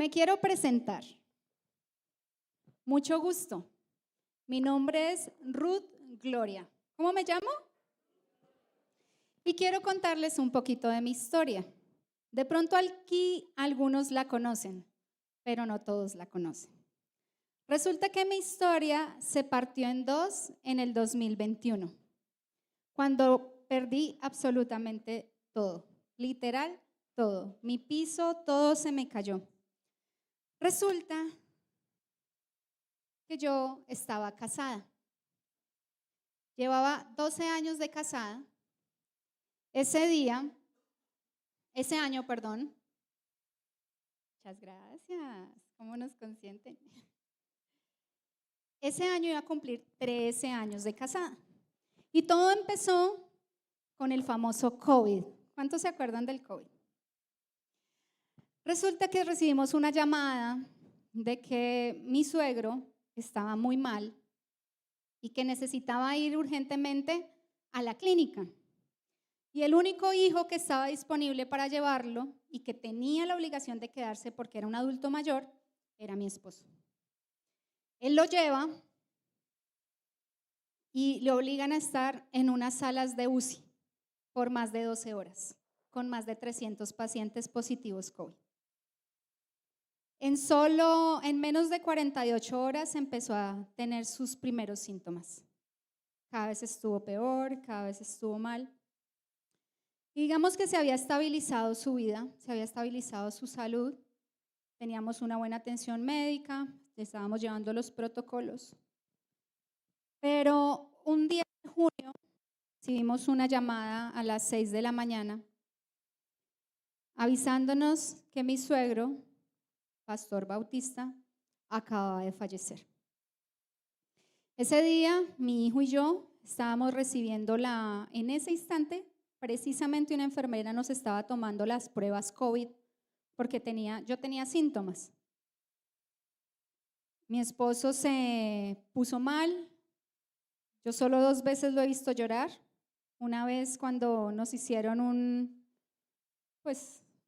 Me quiero presentar. Mucho gusto. Mi nombre es Ruth Gloria. ¿Cómo me llamo? Y quiero contarles un poquito de mi historia. De pronto aquí algunos la conocen, pero no todos la conocen. Resulta que mi historia se partió en dos en el 2021, cuando perdí absolutamente todo, literal todo. Mi piso, todo se me cayó. Resulta que yo estaba casada. Llevaba 12 años de casada. Ese año, muchas gracias, ¿cómo nos consienten? Ese año iba a cumplir 13 años de casada. Y todo empezó con el famoso COVID. ¿Cuántos se acuerdan del COVID? Resulta que recibimos una llamada de que mi suegro estaba muy mal y que necesitaba ir urgentemente a la clínica. Y el único hijo que estaba disponible para llevarlo y que tenía la obligación de quedarse porque era un adulto mayor era mi esposo. Él lo lleva y le obligan a estar en unas salas de UCI por más de 12 horas, con más de 300 pacientes positivos COVID. En menos de 48 horas empezó a tener sus primeros síntomas. Cada vez estuvo peor, cada vez estuvo mal. Y digamos que se había estabilizado su vida, se había estabilizado su salud. Teníamos una buena atención médica, estábamos llevando los protocolos. Pero un día de junio recibimos una llamada a las 6 de la mañana avisándonos que mi suegro, Pastor Bautista, acababa de fallecer. Ese día mi hijo y yo estábamos recibiendo en ese instante, precisamente una enfermera nos estaba tomando las pruebas COVID porque yo tenía síntomas. Mi esposo se puso mal. Yo solo 2 veces lo he visto llorar. Una vez cuando nos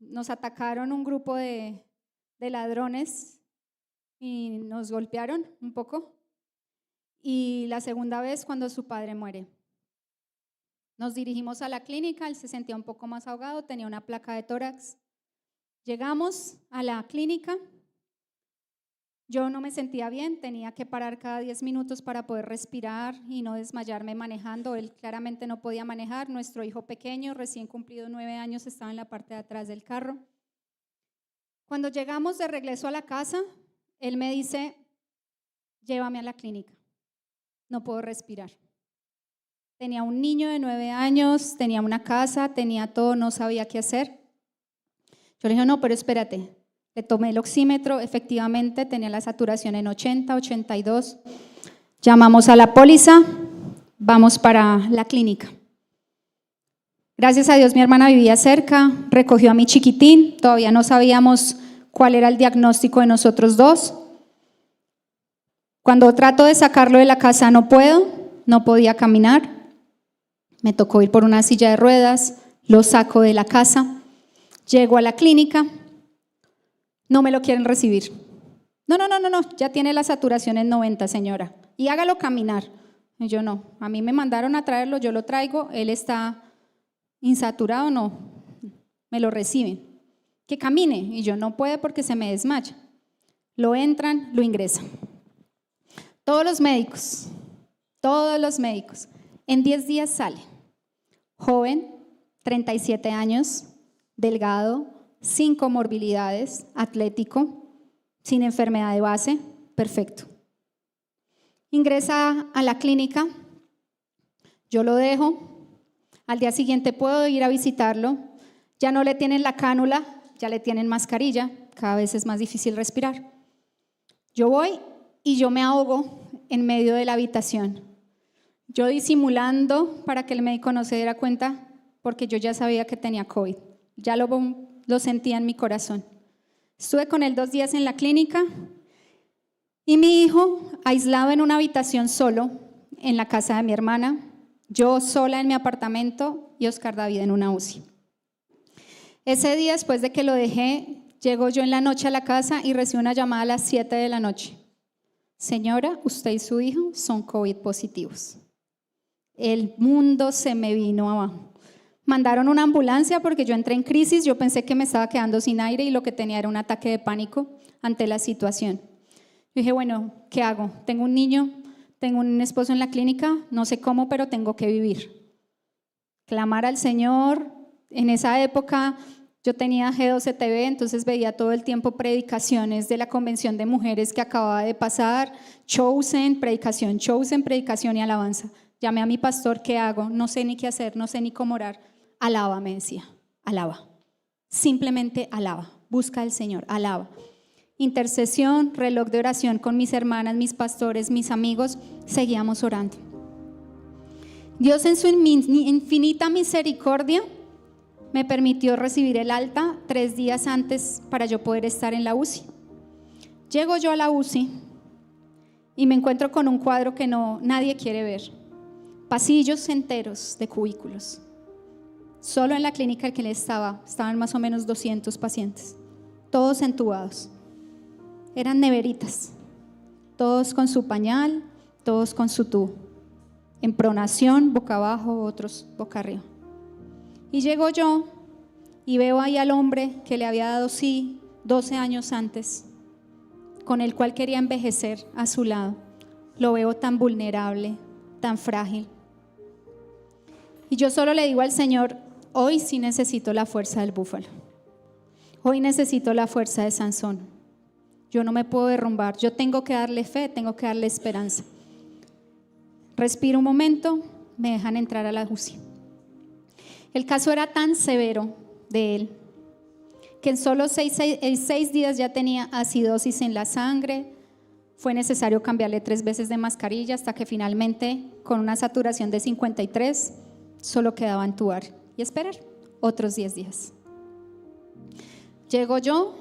nos atacaron un grupo de ladrones y nos golpearon un poco. Y la segunda vez cuando su padre muere. Nos dirigimos a la clínica, él se sentía un poco más ahogado, tenía una placa de tórax. Llegamos a la clínica. Yo no me sentía bien, tenía que parar cada 10 minutos para poder respirar y no desmayarme manejando. Él claramente no podía manejar. Nuestro hijo pequeño, recién cumplido 9 años, estaba en la parte de atrás del carro. Cuando llegamos de regreso a la casa, él me dice, llévame a la clínica, no puedo respirar. Tenía un niño de 9 años, tenía una casa, tenía todo, no sabía qué hacer. Yo le dije, no, pero espérate. Le tomé el oxímetro, efectivamente tenía la saturación en 80, 82. Llamamos a la póliza, vamos para la clínica. Gracias a Dios mi hermana vivía cerca, recogió a mi chiquitín, todavía no sabíamos cuál era el diagnóstico de nosotros dos. Cuando trato de sacarlo de la casa no podía caminar. Me tocó ir por una silla de ruedas, lo saco de la casa, llego a la clínica. No me lo quieren recibir. No, ya tiene la saturación en 90, señora. Y hágalo caminar. Y yo no, a mí me mandaron a traerlo, yo lo traigo, él está insaturado, no, me lo reciben. Que camine. Y yo no puedo porque se me desmaya. Lo entran, lo ingresan. Todos los médicos, en 10 días sale. Joven, 37 años, delgado, sin comorbilidades, atlético, sin enfermedad de base, perfecto. Ingresa a la clínica, yo lo dejo, al día siguiente puedo ir a visitarlo, ya no le tienen la cánula, ya le tienen mascarilla, cada vez es más difícil respirar. Yo voy y yo me ahogo en medio de la habitación, yo disimulando para que el médico no se diera cuenta, porque yo ya sabía que tenía COVID, ya lo sentía en mi corazón. Estuve con él 2 días en la clínica y mi hijo aislado en una habitación solo en la casa de mi hermana, yo sola en mi apartamento y Oscar David en una UCI. Ese día, después de que lo dejé, Llego yo en la noche a la casa y recibo una llamada a las 7 de la noche. Señora, usted y su hijo son COVID positivos. El mundo se me vino abajo. Mandaron una ambulancia porque yo entré en crisis, yo pensé que me estaba quedando sin aire y lo que tenía era un ataque de pánico ante la situación. Yo dije, bueno, ¿qué hago? Tengo un niño, tengo un esposo en la clínica, no sé cómo, pero tengo que vivir. Clamar al Señor. En esa época yo tenía G12 TV, entonces veía todo el tiempo predicaciones de la convención de mujeres que acababa de pasar, Chosen, predicación y alabanza. Llamé a mi pastor, ¿qué hago? No sé ni qué hacer, no sé ni cómo orar. Alaba, me decía, alaba. Simplemente alaba, busca al Señor, alaba. Intercesión, reloj de oración con mis hermanas, mis pastores, mis amigos, seguíamos orando. Dios en su infinita misericordia me permitió recibir el alta 3 días antes para yo poder estar en la UCI. Llego yo a la UCI y me encuentro con un cuadro que nadie quiere ver. Pasillos enteros de cubículos. Solo en la clínica en que él estaban más o menos 200 pacientes, todos entubados. Eran neveritas, todos con su pañal, todos con su tubo. En pronación, boca abajo, otros boca arriba. Y llego yo y veo ahí al hombre que le había dado sí 12 años antes, con el cual quería envejecer a su lado. Lo veo tan vulnerable, tan frágil. Y yo solo le digo al Señor, hoy sí necesito la fuerza del búfalo. Hoy necesito la fuerza de Sansón. Yo no me puedo derrumbar, yo tengo que darle fe, tengo que darle esperanza. Respiro un momento, me dejan entrar a la UCI. El caso era tan severo de él que en solo 6 días ya tenía acidosis en la sangre. Fue necesario cambiarle 3 veces de mascarilla hasta que finalmente, con una saturación de 53, solo quedaba entubar y esperar otros 10 días. Llego yo,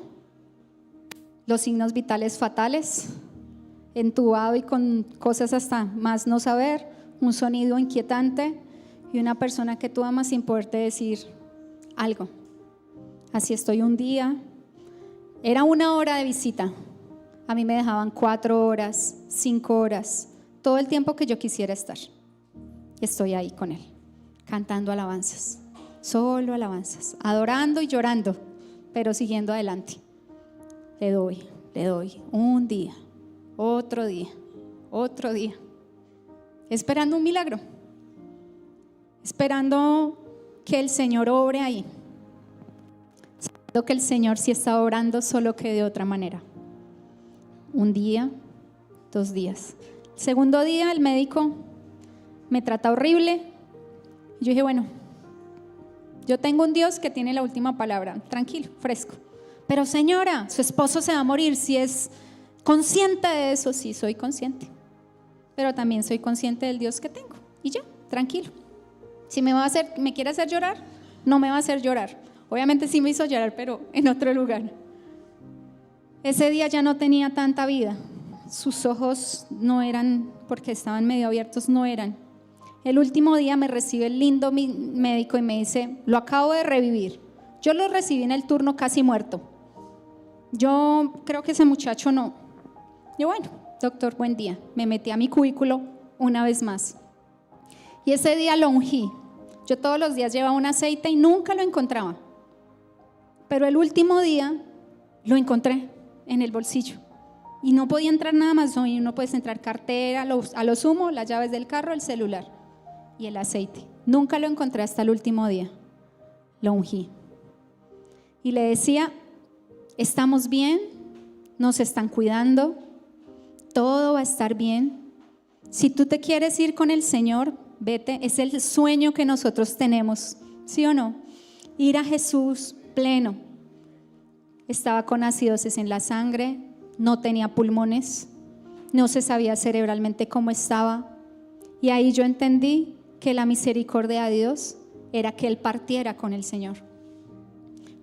los signos vitales fatales, entubado y con cosas hasta más no saber, un sonido inquietante y una persona que tú amas sin poderte decir algo. Así estoy un día. Era 1 hora de visita. A mí me dejaban 4 horas, 5 horas, todo el tiempo que yo quisiera estar. Estoy ahí con él, cantando alabanzas, solo alabanzas, adorando y llorando, pero siguiendo adelante. Le doy un día, otro día, esperando un milagro, esperando que el Señor obre ahí, sabiendo que el Señor sí está obrando, solo que de otra manera. 1 día, 2 días. El segundo día el médico me trata horrible. Yo dije, bueno, yo tengo un Dios que tiene la última palabra, tranquilo, fresco. Pero señora, su esposo se va a morir. Si es consciente de eso, sí soy consciente, pero también soy consciente del Dios que tengo. Y ya, tranquilo. Si me quiere hacer llorar, no me va a hacer llorar. Obviamente sí me hizo llorar, pero en otro lugar. Ese día ya no tenía tanta vida. Sus ojos no eran, porque estaban medio abiertos, no eran. El último día me recibe el lindo médico y me dice, lo acabo de revivir. Yo lo recibí en el turno casi muerto. Yo creo que ese muchacho no. Yo, bueno, doctor, buen día. Me metí a mi cubículo una vez más. Y ese día lo ungí. Yo todos los días llevaba un aceite y nunca lo encontraba. Pero el último día lo encontré en el bolsillo. Y no podía entrar nada más. No puedes entrar cartera, a lo sumo, las llaves del carro, el celular y el aceite. Nunca lo encontré hasta el último día. Lo ungí. Y le decía, estamos bien, nos están cuidando, todo va a estar bien. Si tú te quieres ir con el Señor, vete. Es el sueño que nosotros tenemos, ¿sí o no? Ir a Jesús pleno. Estaba con acidosis en la sangre, no tenía pulmones, no se sabía cerebralmente cómo estaba. Y ahí yo entendí que la misericordia de Dios era que Él partiera con el Señor.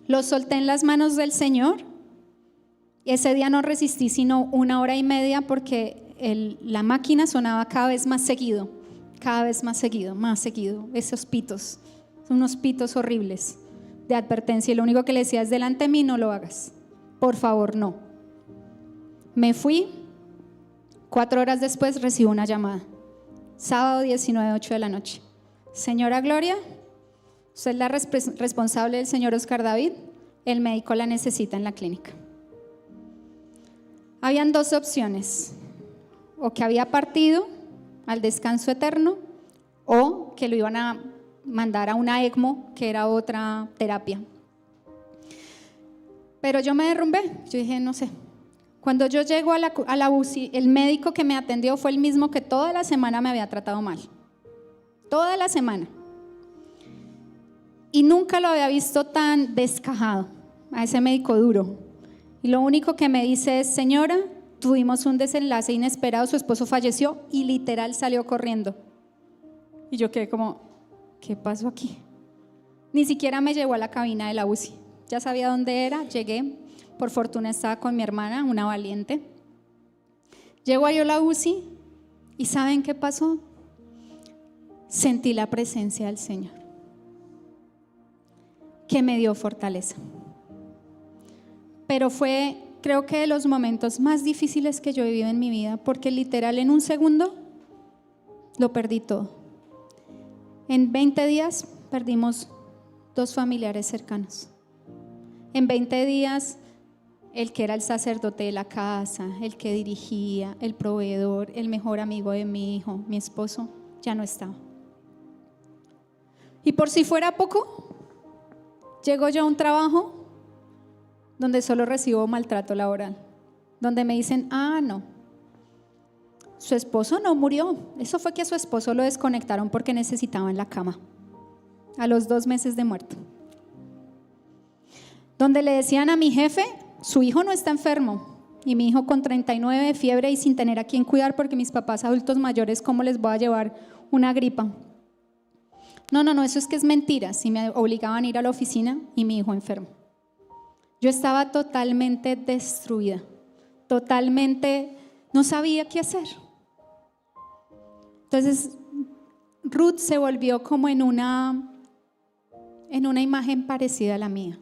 Lo solté en las manos del Señor. Ese día no resistí sino 1 hora y media porque la máquina sonaba cada vez más seguido, más seguido. Esos pitos, son unos pitos horribles de advertencia. Y lo único que le decía es, delante de mí no lo hagas, por favor, no. Me fui. 4 horas después recibo una llamada. Sábado 19, 8 de la noche. Señora Gloria, usted es la responsable del señor Oscar David. El médico la necesita en la clínica. Habían 2 opciones. O que había partido al descanso eterno, o que lo iban a mandar a una ECMO, que era otra terapia. Pero yo me derrumbé. Yo dije, no sé. Cuando yo llego a la UCI, el médico que me atendió fue el mismo que toda la semana me había tratado mal. Toda la semana. Y nunca lo había visto tan descajado, a ese médico duro. Y lo único que me dice es: señora, tuvimos un desenlace inesperado, su esposo falleció, y literal salió corriendo. Y yo quedé como, ¿qué pasó aquí? Ni siquiera me llevó a la cabina de la UCI. Ya sabía dónde era, llegué. Por fortuna estaba con mi hermana, una valiente. Llego yo a la UCI y ¿saben qué pasó? Sentí la presencia del Señor, que me dio fortaleza. Pero fue, creo que, de los momentos más difíciles que yo he vivido en mi vida, porque literal en un segundo lo perdí todo. En 20 días perdimos 2 familiares cercanos. En 20 días, el que era el sacerdote de la casa, el que dirigía, el proveedor, el mejor amigo de mi hijo, mi esposo, ya no estaba. Y por si fuera poco, llego yo a un trabajo donde solo recibo maltrato laboral, donde me dicen: no, su esposo no murió. Eso fue que a su esposo lo desconectaron porque necesitaba en la cama, a los 2 meses de muerto. Donde le decían a mi jefe: su hijo no está enfermo. Y mi hijo con 39 de fiebre y sin tener a quien cuidar, porque mis papás adultos mayores, ¿cómo les voy a llevar una gripa? No, eso es que es mentira. Si me obligaban a ir a la oficina y mi hijo enfermo. Yo estaba totalmente destruida, totalmente, no sabía qué hacer. Entonces Ruth se volvió como en una imagen parecida a la mía.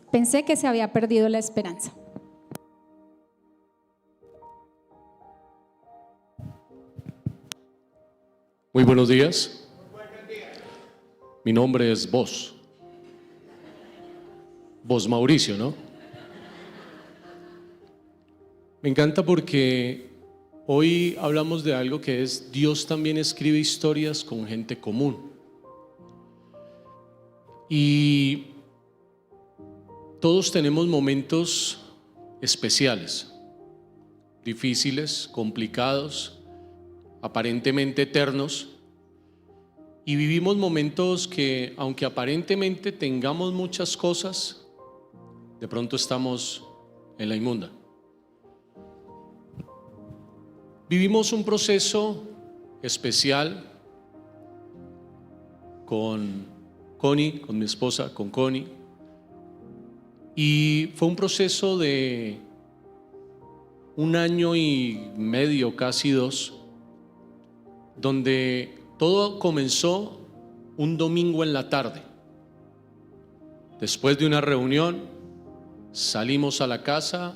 Pensé que se había perdido la esperanza. Muy buenos días. Mi nombre es Vos Mauricio, ¿no? Me encanta porque hoy hablamos de algo que es: Dios también escribe historias con gente común. Y todos tenemos momentos especiales, difíciles, complicados, aparentemente eternos. Y vivimos momentos que, aunque aparentemente tengamos muchas cosas, de pronto estamos en la inmunda. Vivimos un proceso especial con Connie, con mi esposa, con Connie. Y fue un proceso de 1 año y medio, casi 2, donde todo comenzó un domingo en la tarde. Después de una reunión, salimos a la casa,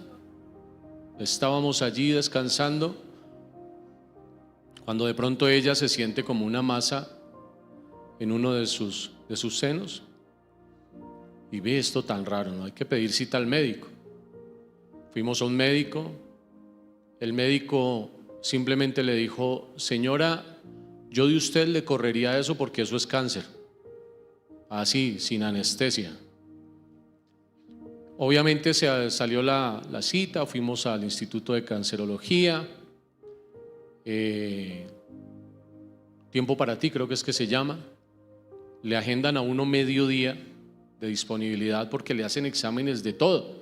estábamos allí descansando, cuando de pronto ella se siente como una masa en uno de sus senos y ve esto tan raro, ¿no? Hay que pedir cita al médico. Fuimos a un médico, el médico simplemente le dijo: señora, yo de usted le correría eso porque eso es cáncer. Así, sin anestesia. Obviamente se salió la cita, fuimos al Instituto de Cancerología, Tiempo para Ti creo que es que se llama. Le agendan a uno medio día de disponibilidad porque le hacen exámenes de todo.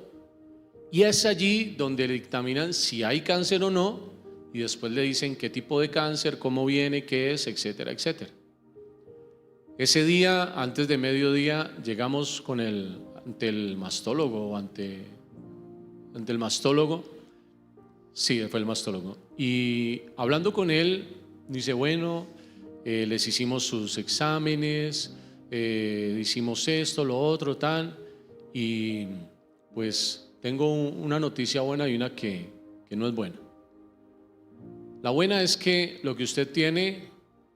Y es allí donde le dictaminan si hay cáncer o no, y después le dicen qué tipo de cáncer, cómo viene, qué es, etcétera, etcétera. Ese día, antes de mediodía, llegamos ante el mastólogo, ante el mastólogo. Sí, fue el mastólogo. Y hablando con él, dice: bueno, les hicimos sus exámenes, hicimos esto, lo otro, tal, y pues tengo una noticia buena y una que no es buena. La buena es que lo que usted tiene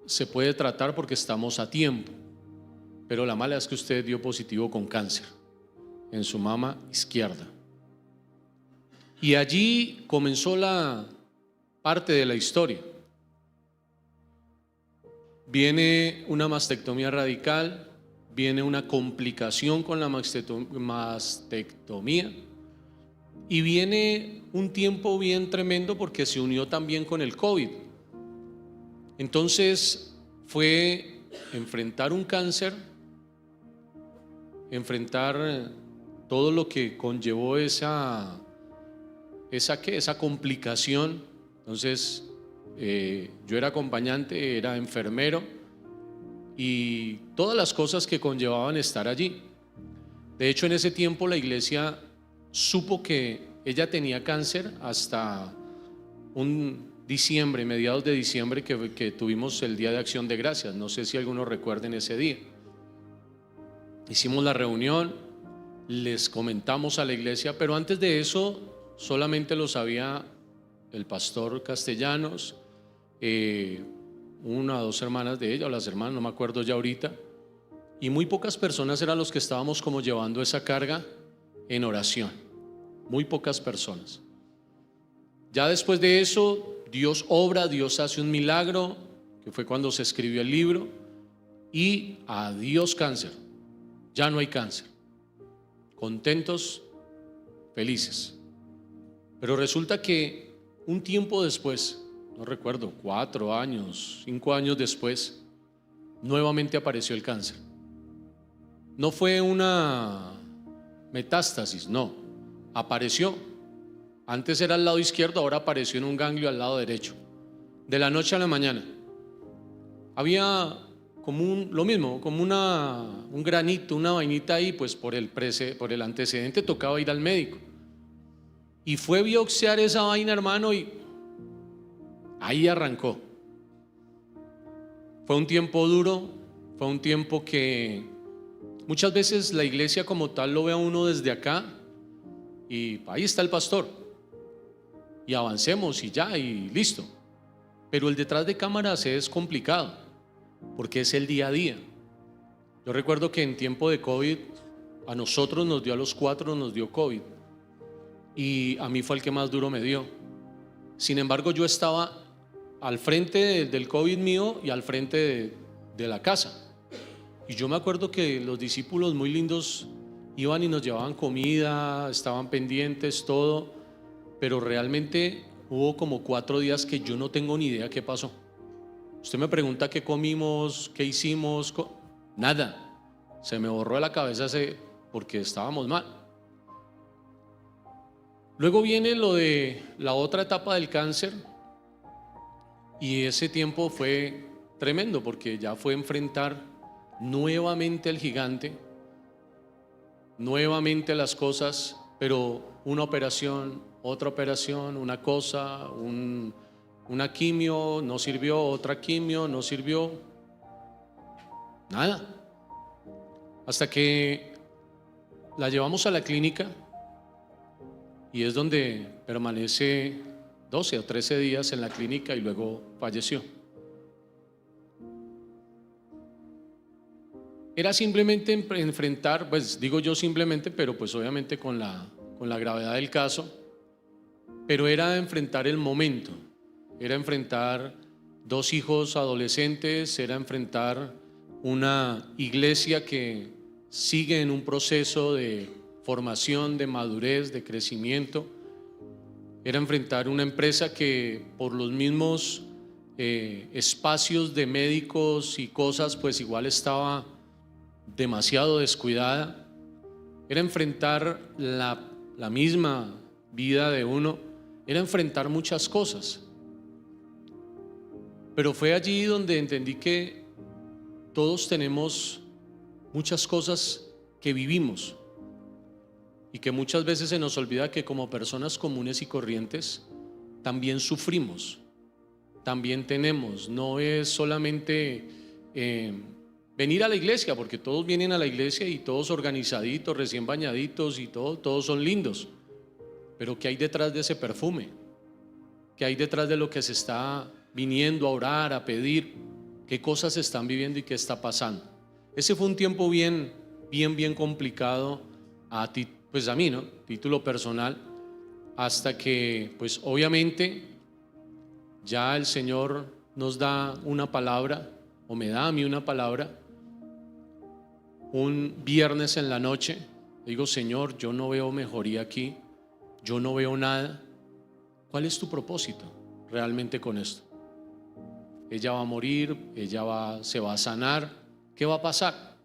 se puede tratar porque estamos a tiempo, pero la mala es que usted dio positivo con cáncer en su mama izquierda. Y allí comenzó la parte de la historia. Viene una mastectomía radical, viene una complicación con la mastectomía y viene un tiempo bien tremendo porque se unió también con el COVID. Entonces fue enfrentar un cáncer, enfrentar todo lo que conllevó esa complicación. Entonces yo era acompañante, era enfermero y todas las cosas que conllevaban estar allí. De hecho, en ese tiempo la iglesia supo que ella tenía cáncer hasta un diciembre, mediados de diciembre, que tuvimos el Día de Acción de Gracias. No sé si algunos recuerden ese día. Hicimos la reunión, les comentamos a la iglesia, pero antes de eso solamente lo sabía el pastor Castellanos, una o dos hermanas de ella, o las hermanas, no me acuerdo ya ahorita, y muy pocas personas eran los que estábamos como llevando esa carga en oración, muy pocas personas. Ya después de eso Dios obra, Dios hace un milagro, que fue cuando se escribió el libro, y adiós cáncer, ya no hay cáncer, contentos, felices. Pero resulta que un tiempo después, no recuerdo, 4 años, 5 años después, nuevamente apareció el cáncer. No fue una metástasis, no, apareció. Antes era al lado izquierdo, ahora apareció en un ganglio al lado derecho. De la noche a la mañana. Había como lo mismo, como un granito, una vainita ahí, pues por el antecedente tocaba ir al médico. Y fue biopsiar esa vaina, hermano, y ahí arrancó. Fue un tiempo duro, fue un tiempo que muchas veces la iglesia como tal lo ve a uno desde acá y ahí está el pastor y avancemos y ya y listo. Pero el detrás de cámaras es complicado porque es el día a día. Yo recuerdo que en tiempo de COVID a nosotros nos dio, a los 4 nos dio COVID y a mí fue el que más duro me dio. Sin embargo, yo estaba al frente del COVID mío y al frente de la casa. Y yo me acuerdo que los discípulos muy lindos iban y nos llevaban comida, estaban pendientes, todo, pero realmente hubo como 4 días que yo no tengo ni idea qué pasó. Usted me pregunta qué comimos, qué hicimos, nada. Se me borró de la cabeza porque estábamos mal. Luego viene lo de la otra etapa del cáncer y ese tiempo fue tremendo porque ya fue enfrentar nuevamente al gigante, nuevamente las cosas, pero una operación, otra operación, una cosa, una quimio, no sirvió, otra quimio, no sirvió, nada. Hasta que la llevamos a la clínica y es donde permanece 12 o 13 días en la clínica y luego falleció. Era simplemente enfrentar, pues digo yo simplemente, pero pues obviamente con la gravedad del caso, pero era enfrentar el momento, era enfrentar 2 hijos adolescentes, era enfrentar una iglesia que sigue en un proceso de formación, de madurez, de crecimiento. Era enfrentar una empresa que por los mismos espacios de médicos y cosas pues igual estaba demasiado descuidada. Era enfrentar la misma vida de uno, era enfrentar muchas cosas. Pero fue allí donde entendí que todos tenemos muchas cosas que vivimos y que muchas veces se nos olvida que como personas comunes y corrientes también sufrimos, también tenemos. No es solamente venir a la iglesia, porque todos vienen a la iglesia y todos organizaditos, recién bañaditos y todos son lindos, pero ¿qué hay detrás de ese perfume? ¿Qué hay detrás de lo que se está viniendo a orar, a pedir? ¿Qué cosas se están viviendo y qué está pasando? Ese fue un tiempo bien complicado a ti, pues a mí, ¿no? Título personal, hasta que pues obviamente ya el Señor nos da una palabra, o me da a mí una palabra, un viernes en la noche. Digo, Señor, yo no veo mejoría aquí, yo no veo nada. ¿Cuál es tu propósito realmente con esto? Ella va a morir, se va a sanar, ¿qué va a pasar?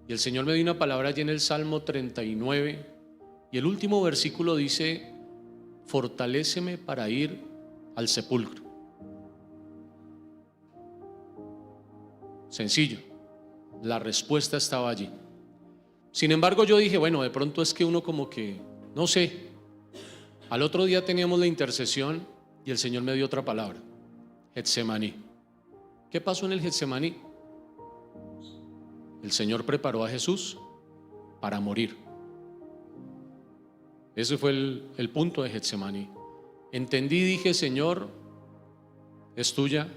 Y el Señor me dio una palabra allí en el Salmo 39, y el último versículo dice: fortaléceme para ir al sepulcro. Sencillo, la respuesta estaba allí. Sin embargo, yo dije, bueno, de pronto es que uno como que, no sé. Al otro día teníamos la intercesión y el Señor me dio otra palabra: Getsemaní. ¿Qué pasó en el Getsemaní? El Señor preparó a Jesús para morir. Ese fue el punto de Getsemaní. Entendí y dije, Señor, es tuya,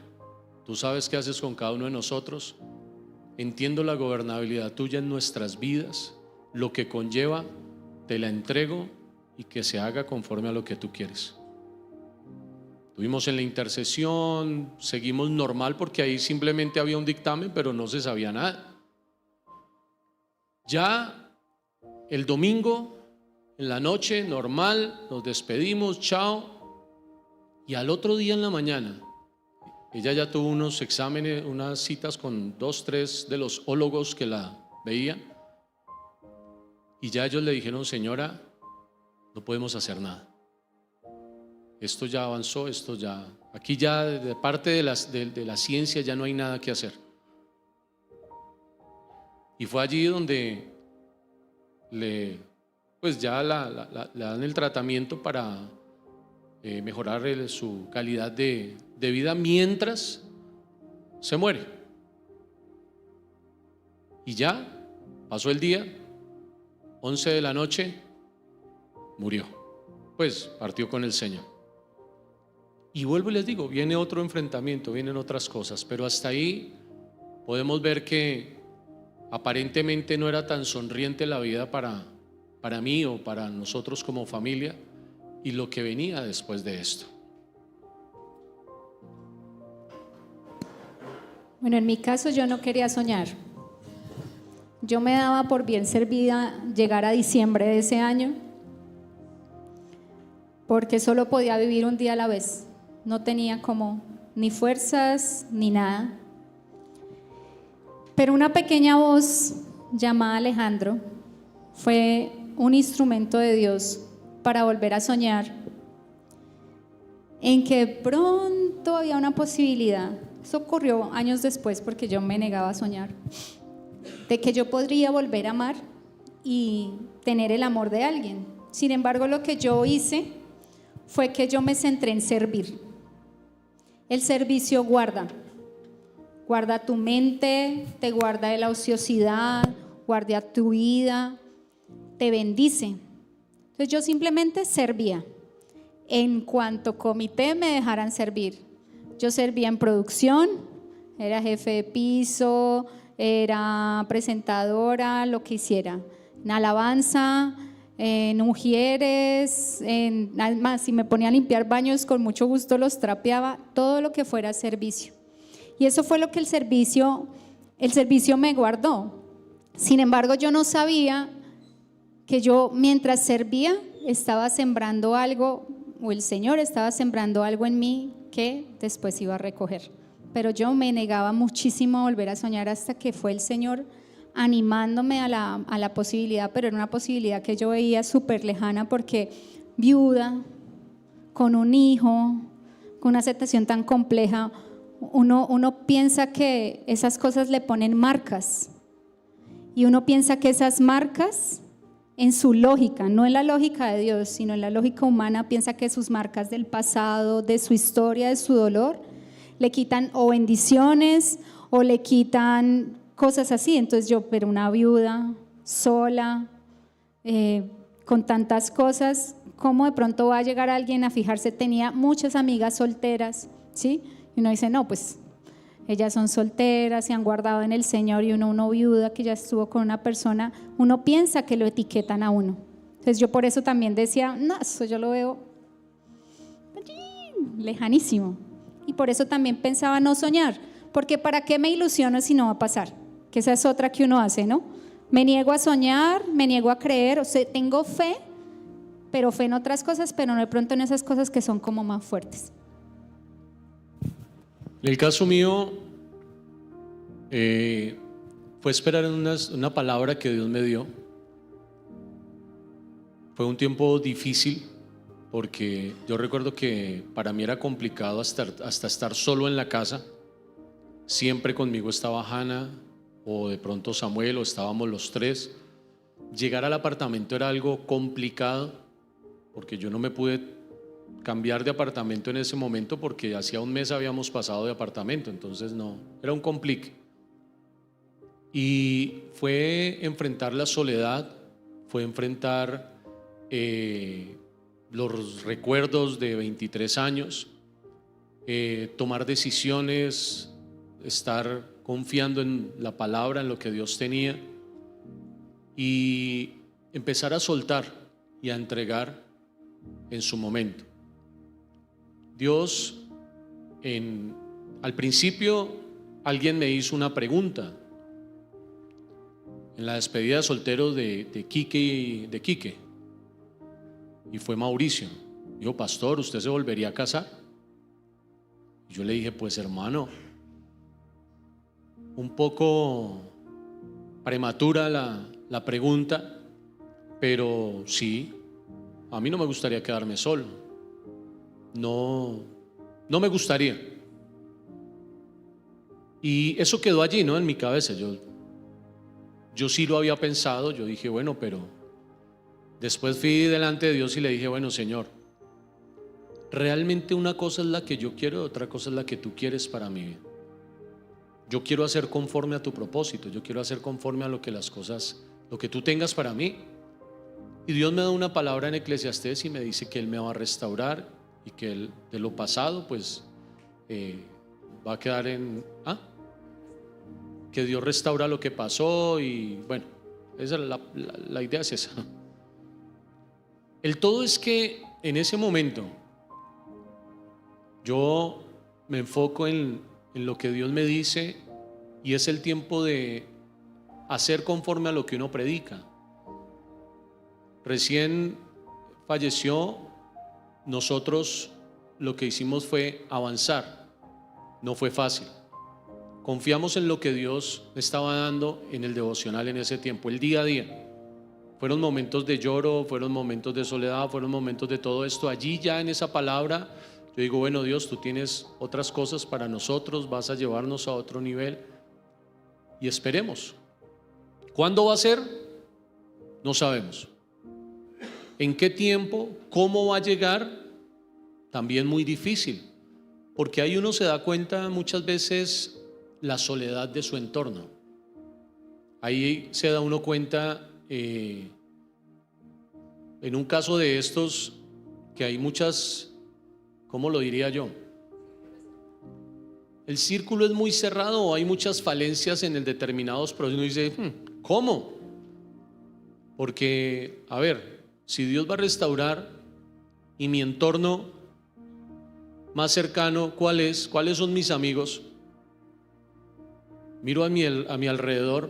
tú sabes qué haces con cada uno de nosotros. Entiendo la gobernabilidad tuya en nuestras vidas, lo que conlleva, te la entrego y que se haga conforme a lo que tú quieres. Estuvimos en la intercesión, seguimos normal porque ahí simplemente había un dictamen, pero no se sabía nada. Ya el domingo en la noche, normal, nos despedimos, chao. Y al otro día en la mañana, ella ya tuvo unos exámenes, unas citas con 2, 3 de los ólogos que la veían. Y ya ellos le dijeron, señora, no podemos hacer nada. Esto ya avanzó, aquí ya de parte de la ciencia ya no hay nada que hacer. Y fue allí donde le dan el tratamiento para mejorar su calidad de vida mientras se muere. Y ya pasó el día, 11 de la noche, murió, pues partió con el Señor. Y vuelvo y les digo, viene otro enfrentamiento, vienen otras cosas, pero hasta ahí podemos ver que aparentemente no era tan sonriente la vida para mí o para nosotros como familia, y lo que venía después de esto. Bueno, en mi caso yo no quería soñar. Yo me daba por bien servida llegar a diciembre de ese año, porque solo podía vivir un día a la vez. No tenía como ni fuerzas ni nada. Pero una pequeña voz llamada Alejandro fue un instrumento de Dios para volver a soñar en que pronto había una posibilidad. Eso ocurrió años después porque yo me negaba a soñar, de que yo podría volver a amar y tener el amor de alguien. Sin embargo, lo que yo hice fue que yo me centré en servir. El servicio guarda tu mente, te guarda de la ociosidad, guarda tu vida, te bendice. Entonces yo simplemente servía. En cuanto comité me dejaran servir, yo servía en producción, era jefe de piso, era presentadora, lo que hiciera, en alabanza, en ujieres, además si me ponía a limpiar baños con mucho gusto los trapeaba, todo lo que fuera servicio. Y eso fue lo que el servicio me guardó. Sin embargo, yo no sabía que yo mientras servía estaba sembrando algo, o el Señor estaba sembrando algo en mí que después iba a recoger. Pero yo me negaba muchísimo a volver a soñar hasta que fue el Señor animándome a la posibilidad, pero era una posibilidad que yo veía súper lejana porque viuda, con un hijo, con una aceptación tan compleja, uno piensa que esas cosas le ponen marcas y uno piensa que esas marcas en su lógica, no en la lógica de Dios, sino en la lógica humana, piensa que sus marcas del pasado, de su historia, de su dolor, le quitan o bendiciones o le quitan cosas así. Entonces yo, pero una viuda sola, con tantas cosas, ¿cómo de pronto va a llegar alguien a fijarse? Tenía muchas amigas solteras, ¿sí? Y uno dice, no, pues ellas son solteras, se han guardado en el Señor, y uno viuda que ya estuvo con una persona, uno piensa que lo etiquetan a uno. Entonces yo por eso también decía, no, eso yo lo veo lejanísimo. Y por eso también pensaba no soñar, porque ¿para qué me ilusiono si no va a pasar? Que esa es otra que uno hace, ¿no? Me niego a soñar, me niego a creer, o sea, tengo fe, pero fe en otras cosas, pero no de pronto en esas cosas que son como más fuertes. El caso mío fue esperar en una palabra que Dios me dio. Fue un tiempo difícil porque yo recuerdo que para mí era complicado hasta estar solo en la casa. Siempre conmigo estaba Hannah o de pronto Samuel, o estábamos los tres. Llegar al apartamento era algo complicado porque yo no me pude cambiar de apartamento en ese momento porque hacía un mes habíamos pasado de apartamento, entonces no, era un complique. Y fue enfrentar la soledad, fue enfrentar los recuerdos de 23 años, tomar decisiones, estar confiando en la palabra, en lo que Dios tenía, y empezar a soltar y a entregar en su momento. Dios, al principio alguien me hizo una pregunta en la despedida de soltero de Quique, y fue Mauricio. Dijo, pastor, ¿usted se volvería a casar? Y yo le dije, pues hermano, un poco prematura la pregunta, pero sí, a mí no me gustaría quedarme solo, no me gustaría. Y eso quedó allí, ¿no? En mi cabeza. Yo sí lo había pensado. Yo dije, bueno, pero después fui delante de Dios y le dije, bueno, Señor, realmente una cosa es la que yo quiero, otra cosa es la que tú quieres para mi vida. Yo quiero hacer conforme a tu propósito, yo quiero hacer conforme a lo que tú tengas para mí. Y Dios me da una palabra en Eclesiastés y me dice que Él me va a restaurar y que Él, de lo pasado, pues va a quedar que Dios restaura lo que pasó. Y bueno, esa es la idea, es esa. El todo es que en ese momento yo me enfoco en lo que Dios me dice, y es el tiempo de hacer conforme a lo que uno predica. Recién falleció, nosotros lo que hicimos fue avanzar, no fue fácil. Confiamos en lo que Dios estaba dando en el devocional en ese tiempo, el día a día. Fueron momentos de lloro, fueron momentos de soledad, fueron momentos de todo esto. Allí ya en esa palabra yo digo, bueno, Dios, tú tienes otras cosas para nosotros, vas a llevarnos a otro nivel, y esperemos. ¿Cuándo va a ser? No sabemos. ¿En qué tiempo? ¿Cómo va a llegar? También muy difícil, porque ahí uno se da cuenta muchas veces la soledad de su entorno. Ahí se da uno cuenta, en un caso de estos, que hay muchas, ¿cómo lo diría yo? El círculo es muy cerrado, o hay muchas falencias en el determinados procesos. Uno dice, ¿cómo? Porque, a ver, si Dios va a restaurar y mi entorno más cercano, ¿cuáles son mis amigos? Miro a mi alrededor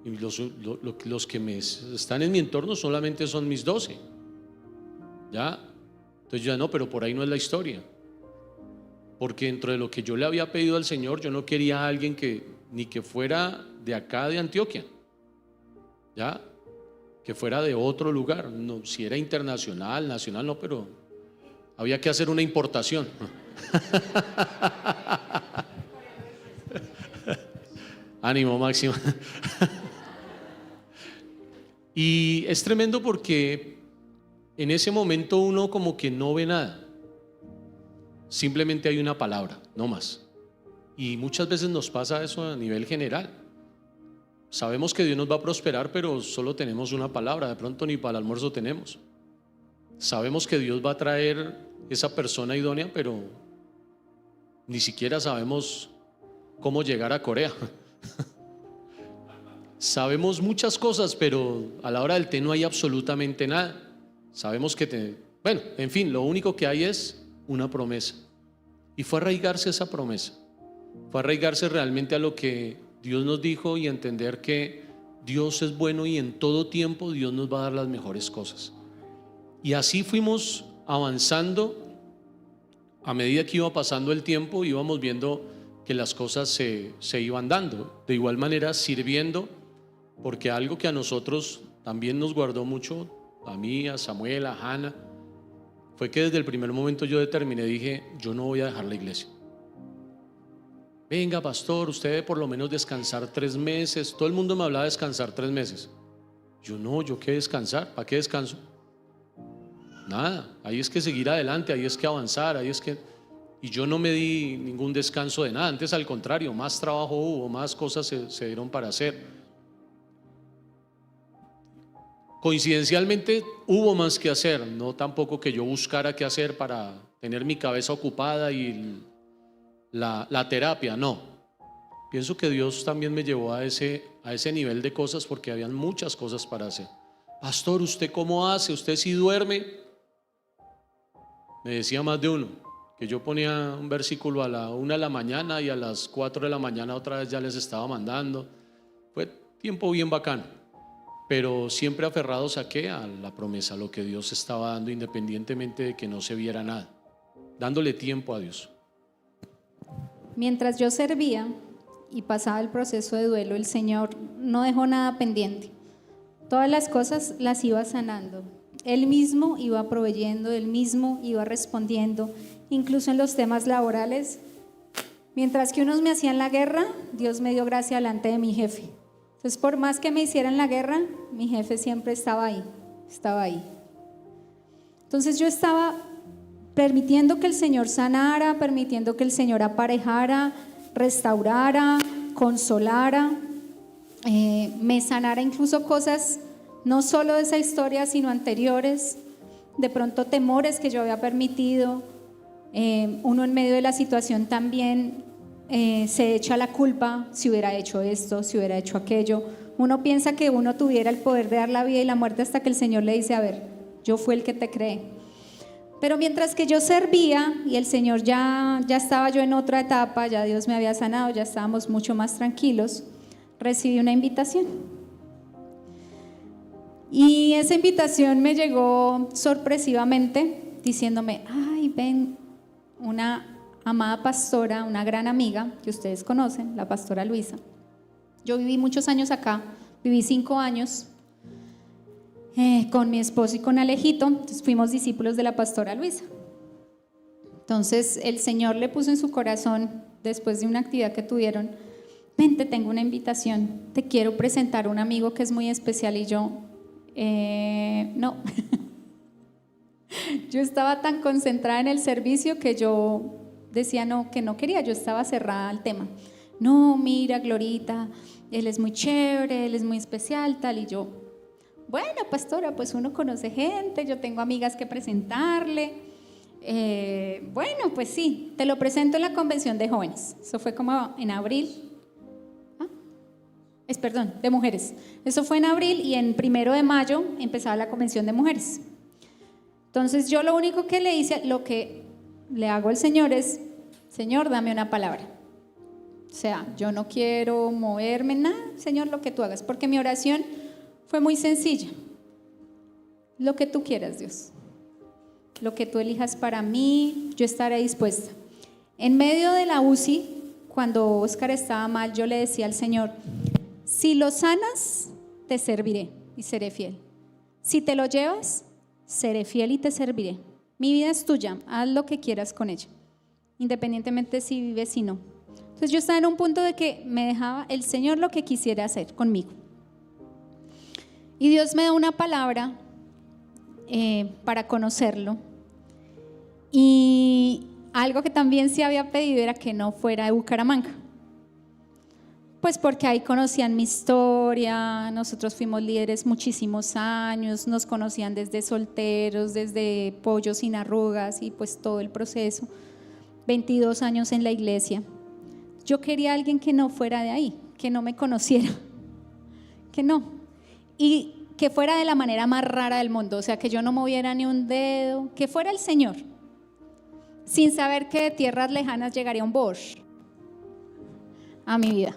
y los que están en mi entorno solamente son mis 12. ¿Ya? Entonces ya no, pero por ahí no es la historia. Porque dentro de lo que yo le había pedido al Señor, yo no quería a alguien ni que fuera de acá de Antioquia, ¿ya? Que fuera de otro lugar. No, si era internacional, nacional, no, pero había que hacer una importación. Ánimo, Máximo. Y es tremendo porque en ese momento uno como que no ve nada. Simplemente hay una palabra, no más. Y muchas veces nos pasa eso a nivel general. Sabemos que Dios nos va a prosperar, pero solo tenemos una palabra. De pronto ni para el almuerzo tenemos. Sabemos que Dios va a traer esa persona idónea, pero ni siquiera sabemos cómo llegar a Corea. Sabemos muchas cosas, pero a la hora del té no hay absolutamente nada. Sabemos que, bueno, en fin, lo único que hay es una promesa. Y fue arraigarse esa promesa. Fue arraigarse realmente a lo que Dios nos dijo y entender que Dios es bueno y en todo tiempo Dios nos va a dar las mejores cosas. Y así fuimos avanzando. A medida que iba pasando el tiempo, íbamos viendo que las cosas se iban dando. De igual manera, sirviendo, porque algo que a nosotros también nos guardó mucho, a mí, a Samuel, a Hannah, fue que desde el primer momento yo determiné, dije, yo no voy a dejar la iglesia. Venga, pastor, usted debe por lo menos descansar 3 meses. Todo el mundo me hablaba de descansar 3 meses. Yo no, ¿yo qué descansar? ¿Para qué descanso? Nada, ahí es que seguir adelante, ahí es que avanzar, ahí es que... Y yo no me di ningún descanso de nada, antes al contrario, más trabajo hubo, más cosas se dieron para hacer. Coincidencialmente hubo más que hacer, no tampoco que yo buscara qué hacer para tener mi cabeza ocupada y la terapia, no. Pienso que Dios también me llevó a ese nivel de cosas porque habían muchas cosas para hacer. Pastor, ¿usted cómo hace? ¿Usted sí duerme? Me decía más de uno, que yo ponía un versículo a la 1 de la mañana y a las 4 de la mañana otra vez ya les estaba mandando. Fue tiempo bien bacano, pero siempre aferrados a ¿qué? A la promesa, a lo que Dios estaba dando, independientemente de que no se viera nada, dándole tiempo a Dios. Mientras yo servía y pasaba el proceso de duelo, el Señor no dejó nada pendiente. Todas las cosas las iba sanando. Él mismo iba proveyendo, Él mismo iba respondiendo, incluso en los temas laborales. Mientras que unos me hacían la guerra, Dios me dio gracia delante de mi jefe. Entonces, por más que me hicieran la guerra, mi jefe siempre estaba ahí. Entonces yo estaba permitiendo que el Señor sanara, permitiendo que el Señor aparejara, restaurara, consolara, me sanara incluso cosas no solo de esa historia, sino anteriores, de pronto temores que yo había permitido. Uno en medio de la situación también se echa la culpa, si hubiera hecho esto, si hubiera hecho aquello. Uno piensa que uno tuviera el poder de dar la vida y la muerte hasta que el Señor le dice, a ver, yo fui el que te creé. Pero mientras que yo servía y el Señor ya estaba yo en otra etapa, ya Dios me había sanado, ya estábamos mucho más tranquilos, recibí una invitación. Y esa invitación me llegó sorpresivamente diciéndome, ay, ven, una amada pastora, una gran amiga que ustedes conocen, la pastora Luisa. Yo viví muchos años acá, viví 5 años con mi esposo y con Alejito, entonces fuimos discípulos de la pastora Luisa. Entonces el Señor le puso en su corazón, después de una actividad que tuvieron, ven, te tengo una invitación, te quiero presentar a un amigo que es muy especial. Y yo, no. Yo estaba tan concentrada en el servicio que yo decía no, que no quería, yo estaba cerrada al tema. No, mira, Glorita, él es muy chévere, él es muy especial, tal. Y yo, bueno, pastora, pues uno conoce gente, yo tengo amigas que presentarle. Bueno, pues sí, te lo presento en la convención de jóvenes. Eso fue como en abril. Perdón, de mujeres. Eso fue en abril y en 1 de mayo empezaba la convención de mujeres. Entonces yo lo único que le hice, lo que le hago al Señor es, Señor, dame una palabra. O sea, yo no quiero moverme, nada, Señor, lo que tú hagas, porque mi oración fue muy sencilla. Lo que tú quieras, Dios. Lo que tú elijas para mí, yo estaré dispuesta. En medio de la UCI, cuando Oscar estaba mal, yo le decía al Señor, si lo sanas, te serviré y seré fiel. Si te lo llevas, seré fiel y te serviré. Mi vida es tuya, haz lo que quieras con ella, independientemente si vives o no. Entonces yo estaba en un punto de que me dejaba el Señor lo que quisiera hacer conmigo. Y Dios me da una palabra para conocerlo. Y algo que también se había pedido era que no fuera de Bucaramanga. Pues porque ahí conocían mi historia, nosotros fuimos líderes muchísimos años, nos conocían desde solteros, desde pollo sin arrugas y pues todo el proceso, 22 años en la iglesia. Yo quería a alguien que no fuera de ahí, que no me conociera, que no, y que fuera de la manera más rara del mundo, o sea, que yo no moviera ni un dedo, que fuera el Señor, sin saber que de tierras lejanas llegaría un Bosch a mi vida.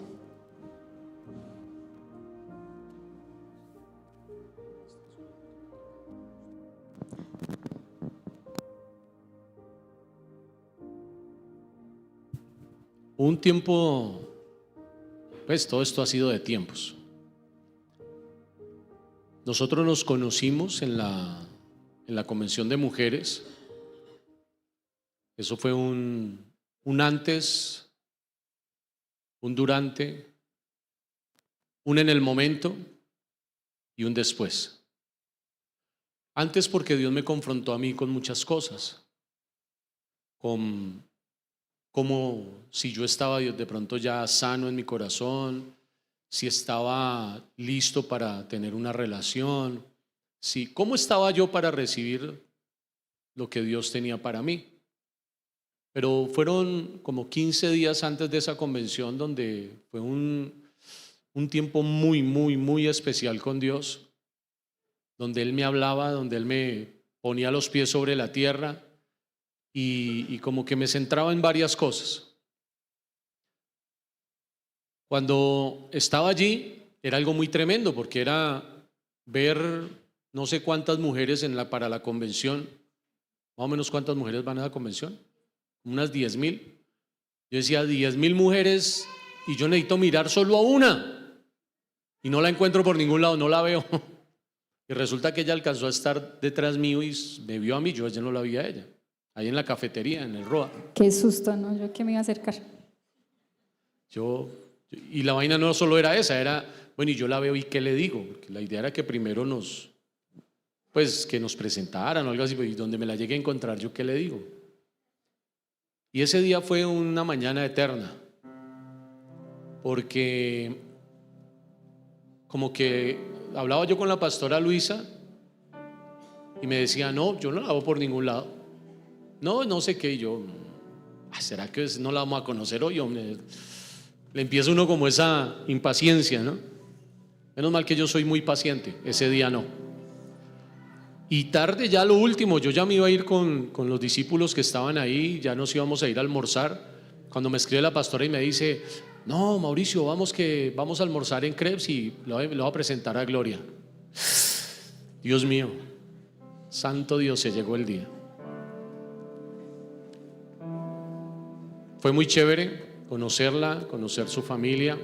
Un tiempo, pues todo esto ha sido de tiempos. Nosotros nos conocimos en la convención de mujeres. Eso fue un antes, un durante, un en el momento y un después. Antes porque Dios me confrontó a mí con muchas cosas, como si yo estaba de pronto ya sano en mi corazón, si estaba listo para tener una relación, cómo estaba yo para recibir lo que Dios tenía para mí. Pero fueron como 15 días antes de esa convención donde fue un tiempo muy, muy, muy especial con Dios, donde Él me hablaba, donde Él me ponía los pies sobre la tierra y como que me centraba en varias cosas. Cuando estaba allí era algo muy tremendo porque era ver no sé cuántas mujeres para la convención, más o menos cuántas mujeres van a la convención, unas 10,000. Yo decía 10,000 mujeres y yo necesito mirar solo a una y no la encuentro por ningún lado, no la veo. Y resulta que ella alcanzó a estar detrás mío y me vio a mí, yo ya no la vi a ella, ahí en la cafetería, en el Roa. Qué susto, ¿no? Yo que me iba a acercar. Y la vaina no solo era esa, era, bueno, y yo la veo y ¿qué le digo? Porque la idea era que primero que nos presentaran o algo así, y donde me la llegue a encontrar, ¿yo qué le digo? Y ese día fue una mañana eterna, porque como que hablaba yo con la pastora Luisa y me decía, no, yo no la hago por ningún lado, no sé qué, y yo, ¿será que no la vamos a conocer hoy, hombre? Le empieza uno como esa impaciencia, ¿no? Menos mal que yo soy muy paciente, ese día no. Y tarde ya lo último, yo ya me iba a ir con los discípulos que estaban ahí, ya nos íbamos a ir a almorzar, cuando me escribe la pastora y me dice, no, Mauricio, vamos a almorzar en Crepes y lo voy a presentar a Gloria. Dios mío, santo Dios, se llegó el día. Fue muy chévere conocerla, conocer su familia.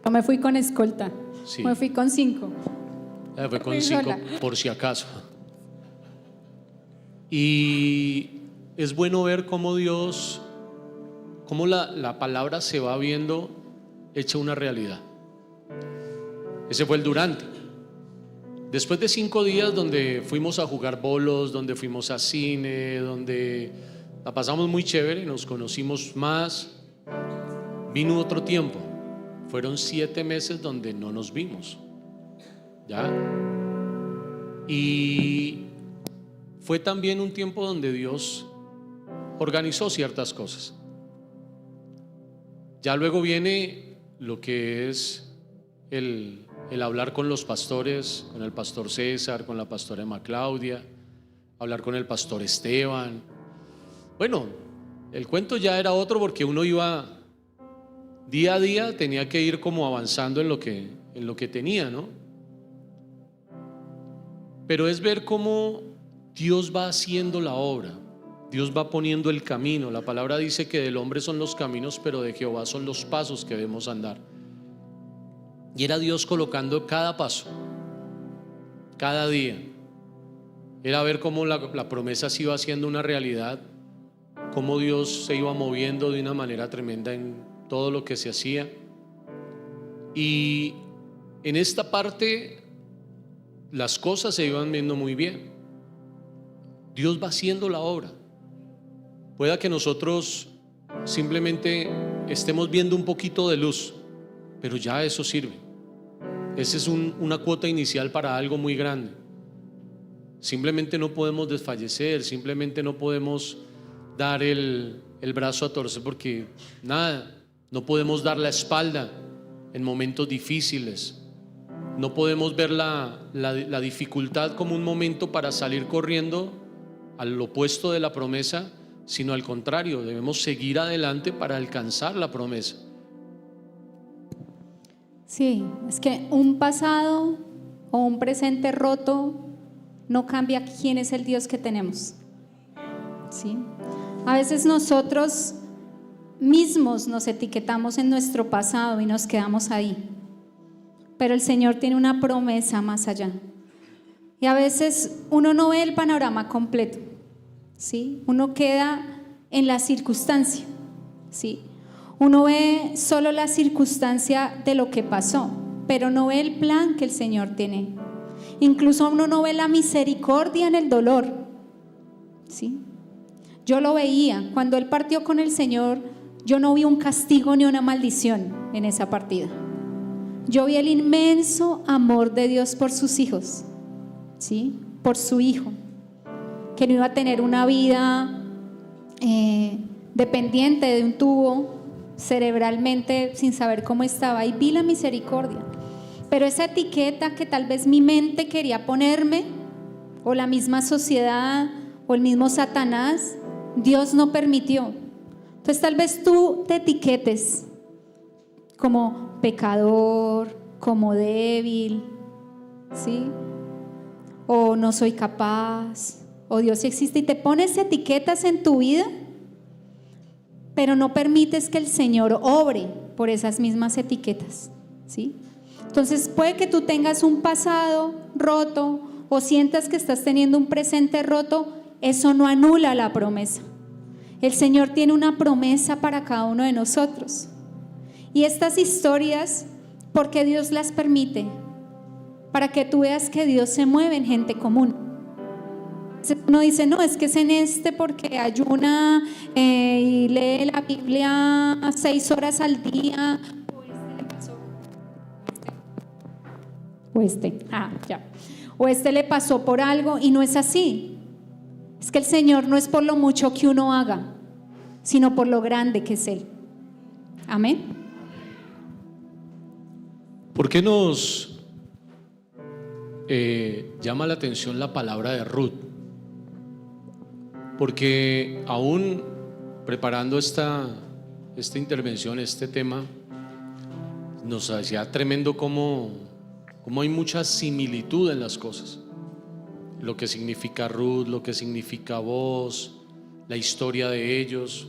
No me fui con escolta, Sí. me fui con 5. Fue con 5 por si acaso. Y es bueno ver cómo Dios, cómo la palabra se va viendo hecha una realidad. Ese fue el durante. Después de 5 días donde fuimos a jugar bolos, donde fuimos a cine, donde la pasamos muy chévere, nos conocimos más, vino otro tiempo. Fueron 7 meses donde no nos vimos. ¿Ya? Y fue también un tiempo donde Dios organizó ciertas cosas. Ya luego viene lo que es el hablar con los pastores, con el pastor César, con la pastora Emma Claudia, hablar con el pastor Esteban. Bueno, el cuento ya era otro porque uno iba día a día, tenía que ir como avanzando en lo que tenía, ¿no? Pero es ver cómo Dios va haciendo la obra, Dios va poniendo el camino. La palabra dice que del hombre son los caminos, pero de Jehová son los pasos que debemos andar. Y era Dios colocando cada paso, cada día. Era ver cómo la promesa se iba haciendo una realidad, cómo Dios se iba moviendo de una manera tremenda en todo lo que se hacía. Y en esta parte las cosas se iban viendo muy bien. Dios va haciendo la obra. Pueda que nosotros simplemente estemos viendo un poquito de luz, pero ya eso sirve. Esa es una cuota inicial para algo muy grande. Simplemente no podemos desfallecer, simplemente no podemos dar el brazo a torcer porque nada, no podemos dar la espalda en momentos difíciles. No podemos ver la dificultad como un momento para salir corriendo al opuesto de la promesa, sino al contrario, debemos seguir adelante para alcanzar la promesa. Sí, es que un pasado o un presente roto no cambia quién es el Dios que tenemos. ¿Sí? A veces nosotros mismos nos etiquetamos en nuestro pasado y nos quedamos ahí, pero el Señor tiene una promesa más allá. Y a veces uno no ve el panorama completo, ¿sí? Uno queda en la circunstancia, ¿sí? Uno ve solo la circunstancia de lo que pasó, pero no ve el plan que el Señor tiene. Incluso uno no ve la misericordia en el dolor, ¿sí? Yo lo veía cuando Él partió con el Señor. Yo no vi un castigo ni una maldición en esa partida. Yo vi el inmenso amor de Dios por sus hijos, ¿sí? Por su hijo, que no iba a tener una vida dependiente de un tubo cerebralmente sin saber cómo estaba. Y vi la misericordia. Pero esa etiqueta que tal vez mi mente quería ponerme, o la misma sociedad, o el mismo Satanás, Dios no permitió. Entonces tal vez tú te etiquetes como pecador, como débil, ¿sí? O no soy capaz, o Dios existe, y te pones etiquetas en tu vida, pero no permites que el Señor obre por esas mismas etiquetas, ¿sí? Entonces puede que tú tengas un pasado roto o sientas que estás teniendo un presente roto. Eso no anula la promesa. El Señor tiene una promesa para cada uno de nosotros. Y estas historias, ¿por qué Dios las permite? Para que tú veas que Dios se mueve en gente común. Uno dice, no, es que es en porque ayuna y lee la Biblia 6 horas al día. O este le pasó por algo, y no es así. Es que el Señor no es por lo mucho que uno haga, sino por lo grande que es Él. Amén. ¿Por qué nos llama la atención la palabra de Ruth? Porque aún preparando esta intervención, este tema, nos hacía tremendo cómo hay mucha similitud en las cosas. Lo que significa Ruth, lo que significa Boaz, la historia de ellos.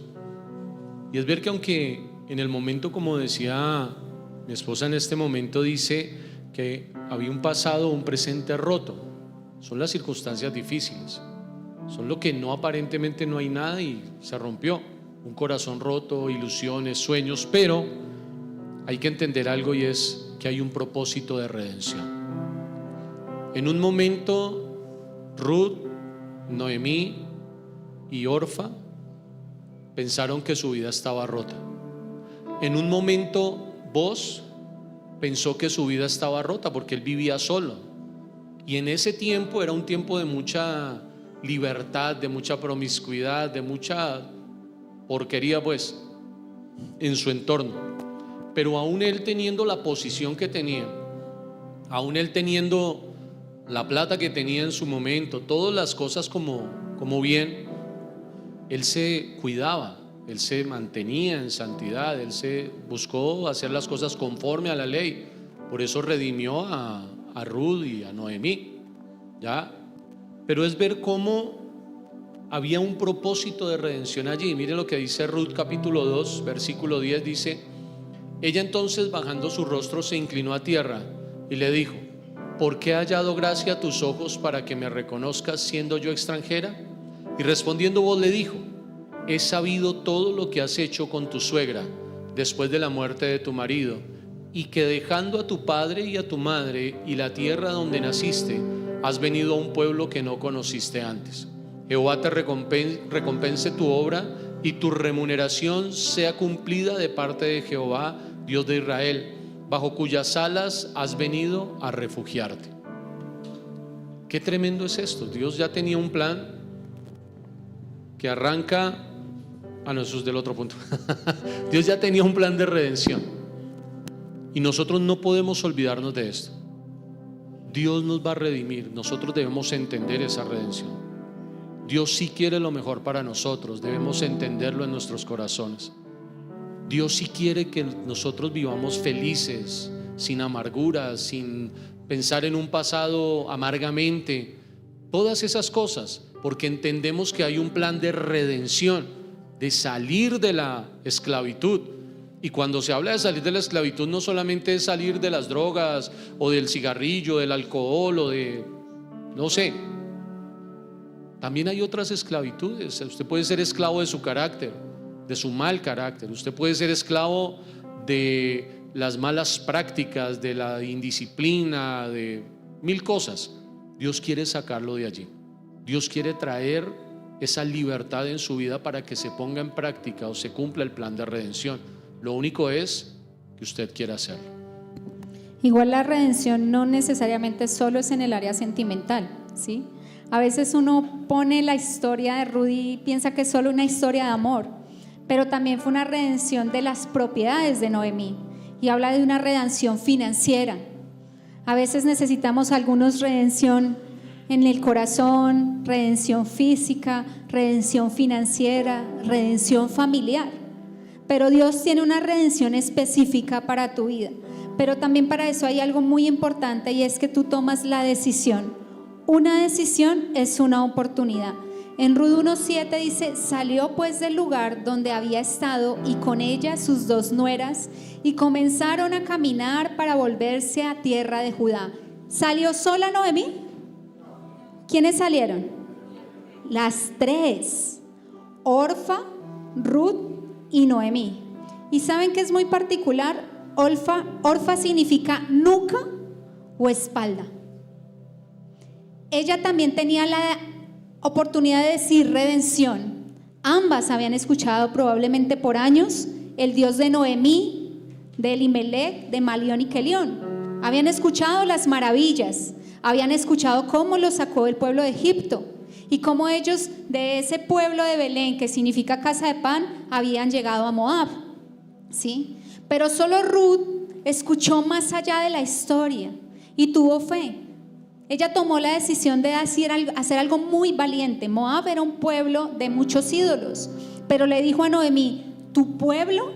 Y es ver que aunque en el momento, como decía mi esposa en este momento, dice que había un pasado, un presente roto, son las circunstancias difíciles, son lo que no, aparentemente no hay nada y se rompió, un corazón roto, ilusiones, sueños, pero hay que entender algo, y es que hay un propósito de redención. En un momento Ruth, Noemí y Orfa pensaron que su vida estaba rota. En un momento Boaz pensó que su vida estaba rota porque él vivía solo, y en ese tiempo era un tiempo de mucha libertad, de mucha promiscuidad, de mucha porquería pues en su entorno. Pero aún él teniendo la posición que tenía, aún él teniendo la plata que tenía en su momento, todas las cosas como bien, él se cuidaba, él se mantenía en santidad, él se buscó hacer las cosas conforme a la ley. Por eso redimió a Ruth y a Noemí, ¿ya? Pero es ver cómo había un propósito de redención allí. Mire lo que dice Ruth capítulo 2 versículo 10, dice: ella entonces, bajando su rostro, se inclinó a tierra y le dijo: ¿por qué he hallado gracia a tus ojos para que me reconozcas siendo yo extranjera? Y respondiendo Boaz le dijo: he sabido todo lo que has hecho con tu suegra después de la muerte de tu marido, y que dejando a tu padre y a tu madre y la tierra donde naciste, has venido a un pueblo que no conociste antes. Jehová te recompense tu obra, y tu remuneración sea cumplida de parte de Jehová, Dios de Israel, bajo cuyas alas has venido a refugiarte. Qué tremendo es esto. Dios ya tenía un plan que arranca a nosotros del otro punto. Dios ya tenía un plan de redención y nosotros no podemos olvidarnos de esto. Dios nos va a redimir, nosotros debemos entender esa redención. Dios sí quiere lo mejor para nosotros, debemos entenderlo en nuestros corazones. Dios sí quiere que nosotros vivamos felices, sin amarguras, sin pensar en un pasado amargamente, todas esas cosas, porque entendemos que hay un plan de redención, de salir de la esclavitud. Y cuando se habla de salir de la esclavitud, no solamente es salir de las drogas o del cigarrillo, del alcohol o de, no sé, también hay otras esclavitudes. Usted puede ser esclavo de su carácter, de su mal carácter. Usted puede ser esclavo de las malas prácticas, de la indisciplina, de mil cosas. Dios quiere sacarlo de allí. Dios quiere traer esa libertad en su vida para que se ponga en práctica o se cumpla el plan de redención. Lo único es que usted quiera hacerlo. Igual la redención no necesariamente solo es en el área sentimental, ¿sí? A veces uno pone la historia de Ruth y piensa que es solo una historia de amor, pero también fue una redención de las propiedades de Noemí y habla de una redención financiera. A veces necesitamos algunos redención en el corazón, redención física, redención financiera, redención familiar. Pero Dios tiene una redención específica para tu vida. Pero también para eso hay algo muy importante y es que tú tomas la decisión. Una decisión es una oportunidad. En Ruth 1:7 dice: salió pues del lugar donde había estado y con ella sus 2 nueras y comenzaron a caminar para volverse a tierra de Judá. ¿Salió sola Noemí? ¿Quiénes salieron? Las 3: Orfa, Ruth y Noemí. Y saben que es muy particular. Orfa significa nuca o espalda. Ella también tenía la oportunidad de decir redención. Ambas habían escuchado probablemente por años el Dios de Noemí, de Elimelech, de Malión y Kelión. Habían escuchado las maravillas, habían escuchado cómo los sacó del pueblo de Egipto y cómo ellos de ese pueblo de Belén, que significa casa de pan, habían llegado a Moab, ¿sí? Pero solo Ruth escuchó más allá de la historia y tuvo fe. Ella tomó la decisión de hacer algo muy valiente. Moab era un pueblo de muchos ídolos, pero le dijo a Noemí: tu pueblo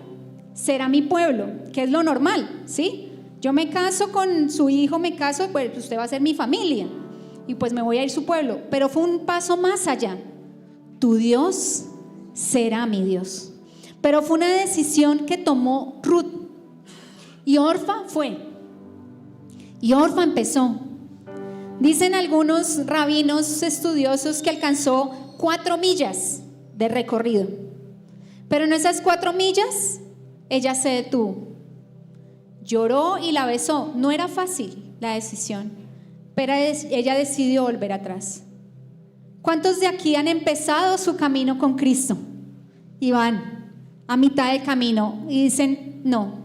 será mi pueblo, que es lo normal, ¿sí? Yo me caso con su hijo, pues usted va a ser mi familia y pues me voy a ir a su pueblo. Pero fue un paso más allá. Tu Dios será mi Dios. Pero fue una decisión que tomó Ruth. Y Orfa fue. Y Orfa empezó. Dicen algunos rabinos estudiosos que alcanzó 4 millas de recorrido. Pero en esas 4 millas ella se detuvo. Lloró y la besó. No era fácil la decisión, pero ella decidió volver atrás. ¿Cuántos de aquí han empezado su camino con Cristo y van a mitad del camino y dicen: no,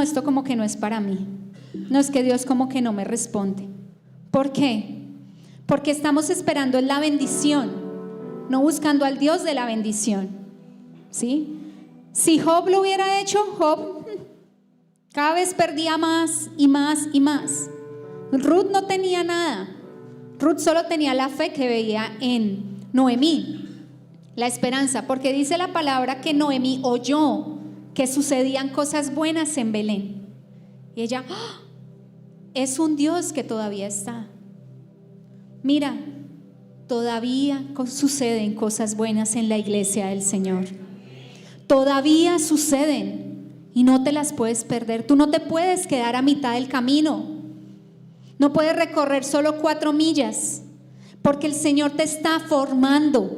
esto como que no es para mí? No, es que Dios como que no me responde. ¿Por qué? Porque estamos esperando en la bendición, no buscando al Dios de la bendición, ¿sí? Si Job lo hubiera hecho, Job cada vez perdía más y más y más. Ruth no tenía nada. Ruth solo tenía la fe que veía en Noemí, la esperanza, porque dice la palabra que Noemí oyó que sucedían cosas buenas en Belén. Y ella: ¡oh! Es un Dios que todavía está. Mira, todavía suceden cosas buenas en la iglesia del Señor. Todavía suceden y no te las puedes perder. Tú no te puedes quedar a mitad del camino. No puedes recorrer solo 4 millas, porque el Señor te está formando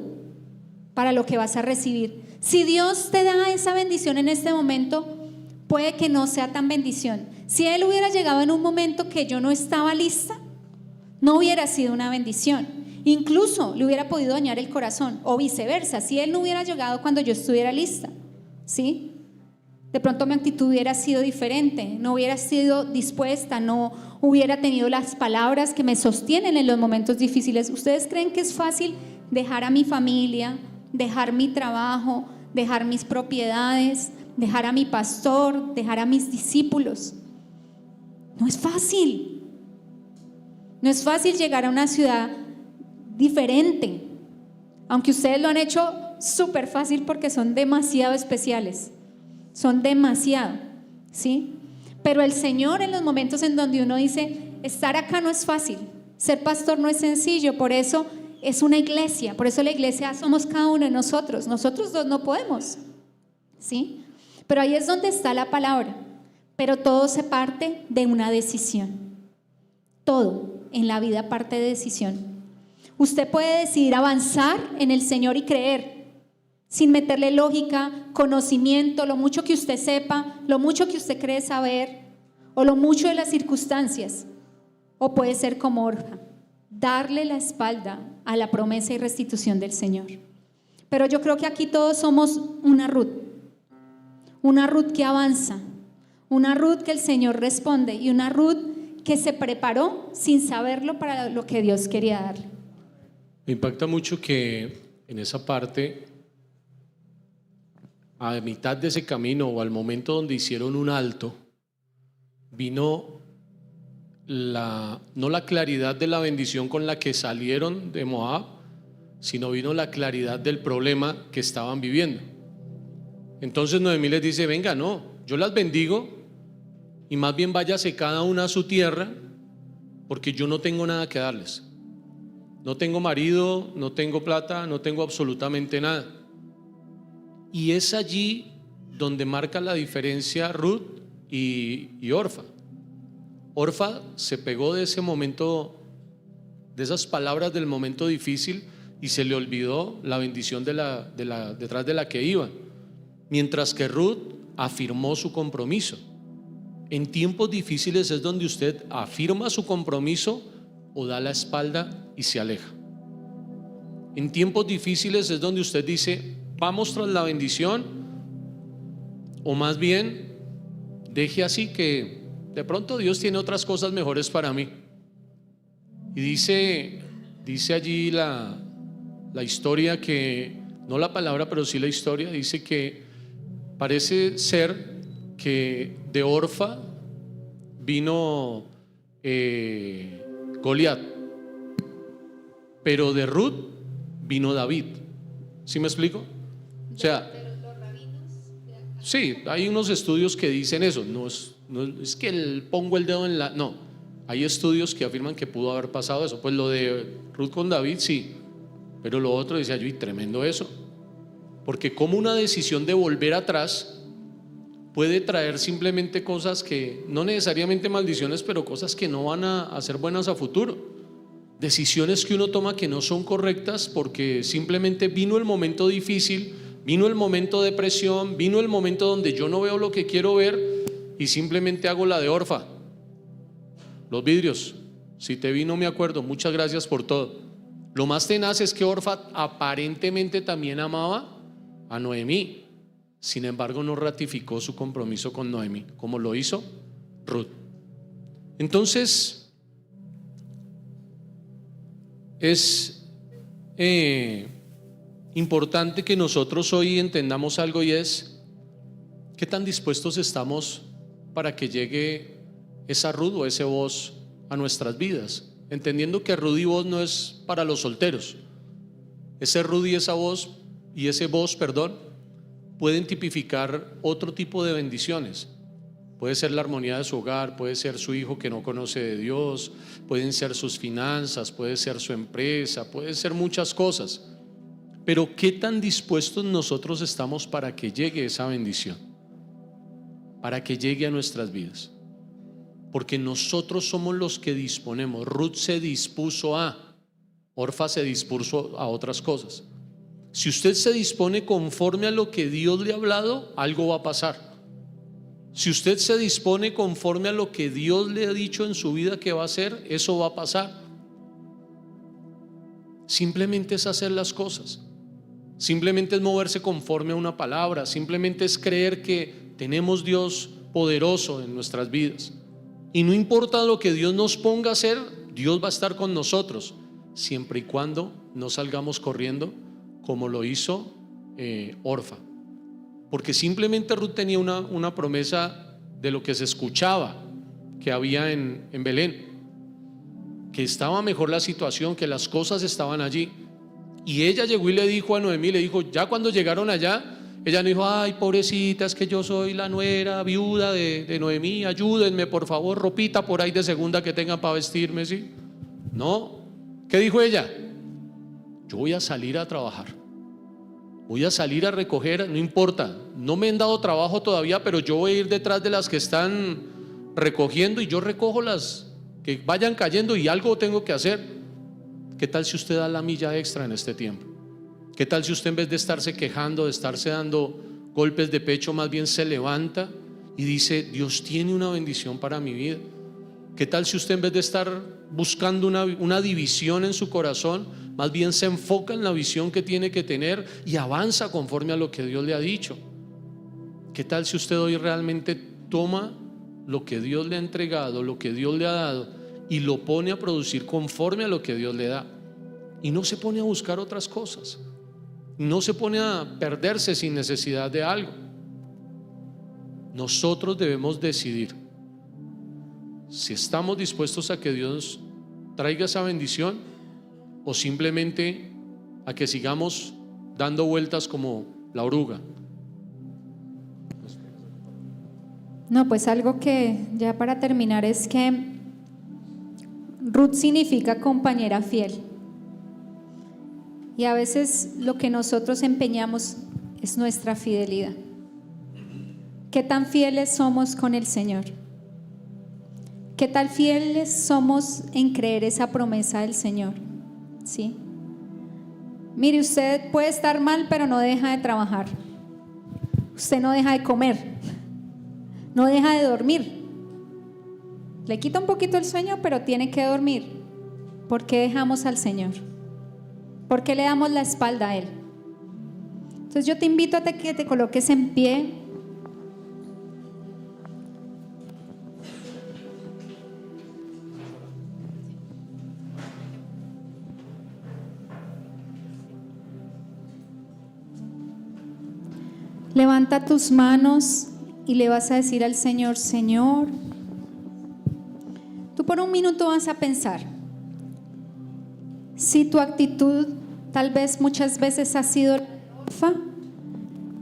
para lo que vas a recibir. Si Dios te da esa bendición en este momento, puede que no sea tan bendición. Si Él hubiera llegado en un momento que yo no estaba lista, no hubiera sido una bendición. Incluso le hubiera podido dañar el corazón, o viceversa, si Él no hubiera llegado cuando yo estuviera lista, ¿sí? De pronto mi actitud hubiera sido diferente, no hubiera sido dispuesta, no hubiera tenido las palabras que me sostienen en los momentos difíciles. ¿Ustedes creen que es fácil dejar a mi familia, dejar mi trabajo, dejar mis propiedades, dejar a mi pastor, dejar a mis discípulos? No es fácil. No es fácil llegar a una ciudad diferente, aunque ustedes lo han hecho súper fácil porque son demasiado especiales. Son demasiado, ¿sí? Pero el Señor, en los momentos en donde uno dice, estar acá no es fácil, ser pastor no es sencillo, por eso es una iglesia, por eso la iglesia somos cada uno de nosotros. Nosotros dos no podemos, ¿sí? Pero ahí es donde está la palabra. Pero todo se parte de una decisión. Todo en la vida parte de decisión. Usted puede decidir avanzar en el Señor y creer, sin meterle lógica, conocimiento, lo mucho que usted sepa, lo mucho que usted cree saber, o lo mucho de las circunstancias. O puede ser como Orfa, darle la espalda a la promesa y restitución del Señor. Pero yo creo que aquí todos somos una Ruth que avanza, una Ruth que el Señor responde y una Ruth que se preparó sin saberlo para lo que Dios quería darle. Me impacta mucho que en esa parte, a mitad de ese camino o al momento donde hicieron un alto, vino no la claridad de la bendición con la que salieron de Moab, sino vino la claridad del problema que estaban viviendo. Entonces Noemí les dice: venga, no, yo las bendigo y más bien váyase cada una a su tierra, porque yo no tengo nada que darles. No tengo marido, no tengo plata, no tengo absolutamente nada. Y es allí donde marca la diferencia Ruth y Orfa. Orfa se pegó de ese momento, de esas palabras del momento difícil, y se le olvidó la bendición detrás de la que iba. Mientras que Ruth afirmó su compromiso. En tiempos difíciles es donde usted afirma su compromiso o da la espalda y se aleja. En tiempos difíciles es donde usted dice: vamos tras la bendición, o más bien deje así, que de pronto Dios tiene otras cosas mejores para mí. Y dice allí la historia, que no la palabra, pero sí la historia, dice que parece ser que de Orfa vino Goliat, pero de Ruth vino David. ¿Sí me explico? O sea, sí, hay unos estudios que dicen eso. No es que pongo el dedo en la... No, hay estudios que afirman que pudo haber pasado eso. Pues lo de Ruth con David, sí. Pero lo otro, decía yo, y tremendo eso. Porque como una decisión de volver atrás puede traer simplemente cosas que, no necesariamente maldiciones, pero cosas que no van a ser buenas a futuro. Decisiones que uno toma que no son correctas porque simplemente vino el momento difícil, vino el momento de presión, vino el momento donde yo no veo lo que quiero ver y simplemente hago la de Orfa. Los vidrios, si te vi no me acuerdo, muchas gracias por todo. Lo más tenaz es que Orfa aparentemente también amaba a Noemí, sin embargo no ratificó su compromiso con Noemí como lo hizo Ruth. Entonces es importante que nosotros hoy entendamos algo, y es: ¿qué tan dispuestos estamos para que llegue esa Ruth o ese Boaz a nuestras vidas? Entendiendo que Ruth y Boaz no es para los solteros. Ese Ruth y esa Boaz y ese Boaz, pueden tipificar otro tipo de bendiciones. Puede ser la armonía de su hogar, puede ser su hijo que no conoce de Dios, pueden ser sus finanzas, puede ser su empresa, puede ser muchas cosas. Pero ¿qué tan dispuestos nosotros estamos para que llegue esa bendición? Para que llegue a nuestras vidas. Porque nosotros somos los que disponemos. Ruth se dispuso a, Orfa se dispuso a otras cosas. Si usted se dispone conforme a lo que Dios le ha hablado, algo va a pasar. Si usted se dispone conforme a lo que Dios le ha dicho en su vida que va a hacer, eso va a pasar. Simplemente es hacer las cosas. Simplemente es moverse conforme a una palabra. Simplemente es creer que tenemos Dios poderoso en nuestras vidas. Y no importa lo que Dios nos ponga a hacer, Dios va a estar con nosotros, siempre y cuando no salgamos corriendo como lo hizo Orfa. Porque simplemente Ruth tenía una promesa de lo que se escuchaba que había en Belén, que estaba mejor la situación, que las cosas estaban allí. Y ella llegó y le dijo a Noemí, le dijo, ya cuando llegaron allá, ella no dijo, ay, pobrecita, es que yo soy la nuera viuda de Noemí, ayúdenme por favor, ropita por ahí de segunda que tengan para vestirme, ¿sí? No, ¿qué dijo ella? Yo voy a salir a trabajar, voy a salir a recoger, no importa, no me han dado trabajo todavía, pero yo voy a ir detrás de las que están recogiendo y yo recojo las que vayan cayendo y algo tengo que hacer. ¿Qué tal si usted da la milla extra en este tiempo? ¿Qué tal si usted, en vez de estarse quejando, de estarse dando golpes de pecho, más bien se levanta y dice, Dios tiene una bendición para mi vida? ¿Qué tal si usted, en vez de estar buscando una división en su corazón, más bien se enfoca en la visión que tiene que tener y avanza conforme a lo que Dios le ha dicho? ¿Qué tal si usted hoy realmente toma lo que Dios le ha entregado, lo que Dios le ha dado, y lo pone a producir conforme a lo que Dios le da? Y no se pone a buscar otras cosas, no se pone a perderse sin necesidad de algo. Nosotros debemos decidir si estamos dispuestos a que Dios traiga esa bendición o simplemente a que sigamos dando vueltas como la oruga. No, pues algo que ya para terminar es que Ruth significa compañera fiel. Y a veces lo que nosotros empeñamos es nuestra fidelidad. ¿Qué tan fieles somos con el Señor? ¿Qué tan fieles somos en creer esa promesa del Señor? ¿Sí? Mire, usted puede estar mal, pero no deja de trabajar. Usted no deja de comer. No deja de dormir. Le quita un poquito el sueño, pero tiene que dormir. ¿Por qué dejamos al Señor? ¿Por qué le damos la espalda a Él? Entonces yo te invito a que te coloques en pie. Levanta tus manos y le vas a decir al Señor, Señor, tú por un minuto vas a pensar si tu actitud tal vez muchas veces ha sido orfa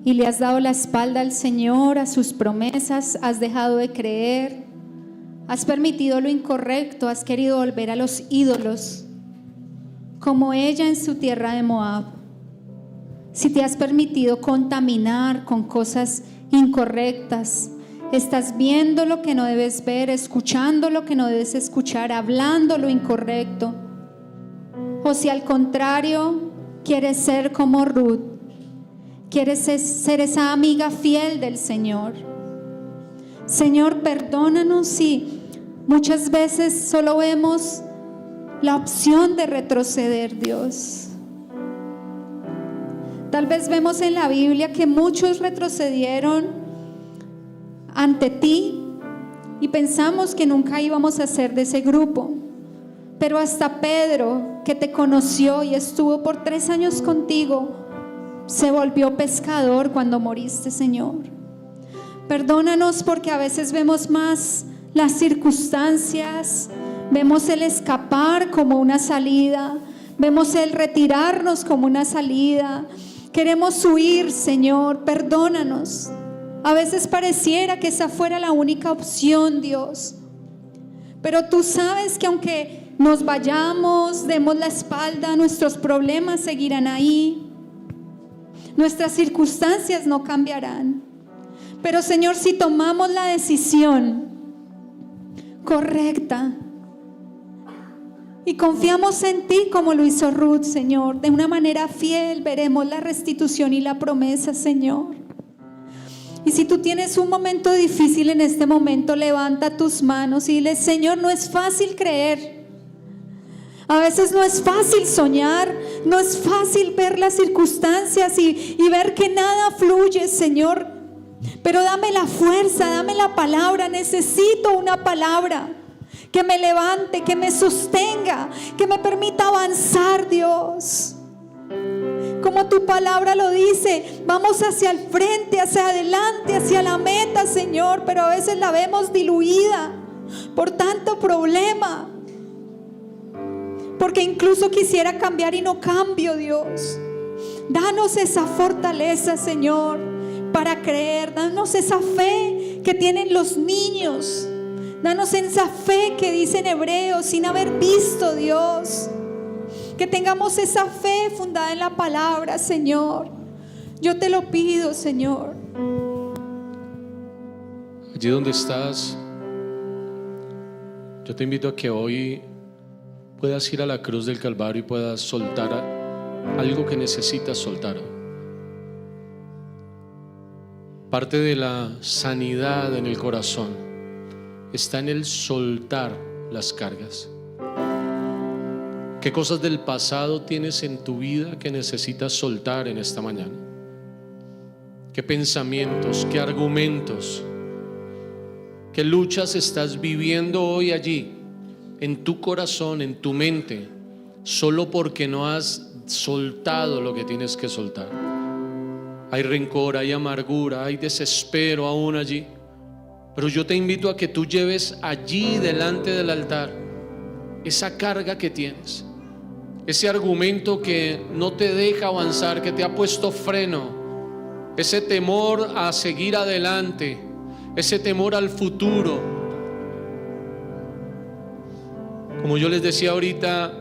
y le has dado la espalda al Señor, a sus promesas, has dejado de creer, has permitido lo incorrecto, has querido volver a los ídolos, como ella en su tierra de Moab. Si te has permitido contaminar con cosas incorrectas, estás viendo lo que no debes ver, escuchando lo que no debes escuchar, hablando lo incorrecto. O si al contrario quieres ser como Ruth, quieres ser esa amiga fiel del Señor. Señor, perdónanos si muchas veces solo vemos la opción de retroceder, Dios. Tal vez vemos en la Biblia que muchos retrocedieron ante ti y pensamos que nunca íbamos a ser de ese grupo. Pero hasta Pedro, que te conoció y estuvo por 3 años contigo, se volvió pescador cuando moriste, Señor. Perdónanos porque a veces vemos más las circunstancias, vemos el escapar como una salida, vemos el retirarnos como una salida. Queremos huir, Señor, perdónanos. A veces pareciera que esa fuera la única opción, Dios. Pero tú sabes que aunque nos vayamos, demos la espalda, nuestros problemas seguirán ahí. Nuestras circunstancias no cambiarán. Pero, Señor, si tomamos la decisión correcta y confiamos en ti como lo hizo Ruth, Señor, de una manera fiel, veremos la restitución y la promesa, Señor. Y si tú tienes un momento difícil en este momento, levanta tus manos y dile, Señor, no es fácil creer. A veces no es fácil soñar, no es fácil ver las circunstancias y ver que nada fluye, Señor. Pero dame la fuerza, dame la palabra. Necesito una palabra que me levante, que me sostenga, que me permita avanzar, Dios. Como tu palabra lo dice, vamos hacia el frente, hacia adelante, hacia la meta, Señor, pero a veces la vemos diluida por tanto problema, porque incluso quisiera cambiar y no cambio, Dios. Danos esa fortaleza, Señor, para creer. Danos esa fe que tienen los niños. Danos esa fe que dicen hebreos sin haber visto, Dios. Que tengamos esa fe fundada en la palabra, Señor. Yo te lo pido, Señor. Allí donde estás, yo te invito a que hoy puedas ir a la cruz del Calvario y puedas soltar algo que necesitas soltar. Parte de la sanidad en el corazón está en el soltar las cargas. ¿Qué cosas del pasado tienes en tu vida que necesitas soltar en esta mañana? ¿Qué pensamientos, qué argumentos, qué luchas estás viviendo hoy allí, en tu corazón, en tu mente, solo porque no has soltado lo que tienes que soltar? Hay rencor, hay amargura, hay desespero aún allí. Pero yo te invito a que tú lleves allí delante del altar esa carga que tienes, ese argumento que no te deja avanzar, que te ha puesto freno, ese temor a seguir adelante, ese temor al futuro. Como yo les decía ahorita,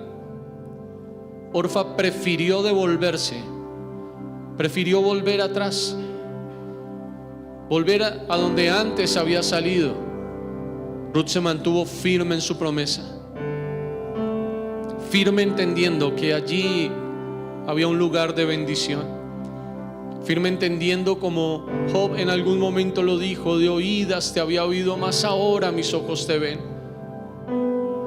Orfa prefirió devolverse, prefirió volver atrás, volver a donde antes había salido. Ruth se mantuvo firme en su promesa, firme entendiendo que allí había un lugar de bendición, firme entendiendo como Job en algún momento lo dijo: de oídas te había oído, mas ahora mis ojos te ven.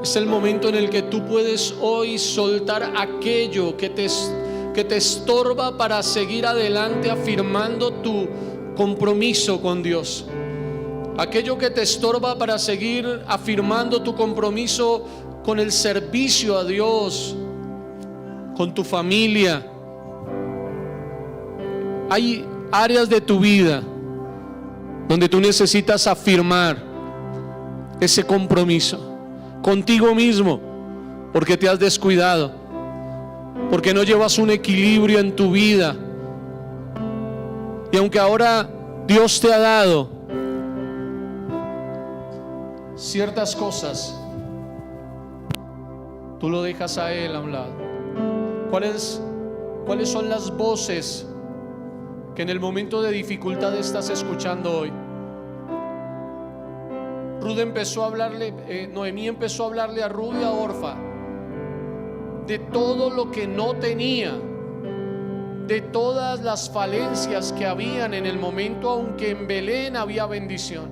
Es el momento en el que tú puedes hoy soltar aquello que te estorba para seguir adelante afirmando tu compromiso con Dios, aquello que te estorba para seguir afirmando tu compromiso con el servicio a Dios, con tu familia. Hay áreas de tu vida donde tú necesitas afirmar ese compromiso contigo mismo, porque te has descuidado, porque no llevas un equilibrio en tu vida. Y aunque ahora Dios te ha dado ciertas cosas, tú lo dejas a Él a un lado. ¿Cuáles son las voces que en el momento de dificultad estás escuchando hoy? Noemí empezó a hablarle a Ruth y a Orfa de todo lo que no tenía, de todas las falencias que habían en el momento, aunque en Belén había bendición,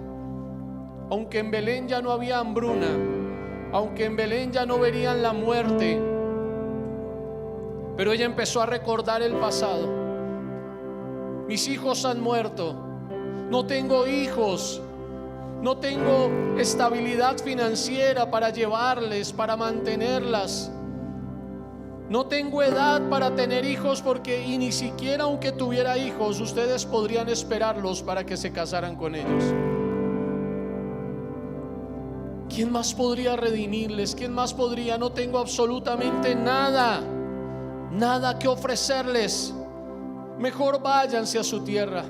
aunque en Belén ya no había hambruna, aunque en Belén ya no verían la muerte. Pero ella empezó a recordar el pasado. Mis hijos han muerto, no tengo hijos, no tengo estabilidad financiera para llevarles, para mantenerlas. No tengo edad para tener hijos, porque y ni siquiera aunque tuviera hijos, ustedes podrían esperarlos para que se casaran con ellos. ¿Quién más podría redimirles? ¿Quién más podría? No tengo absolutamente nada que ofrecerles. Mejor váyanse a su tierra,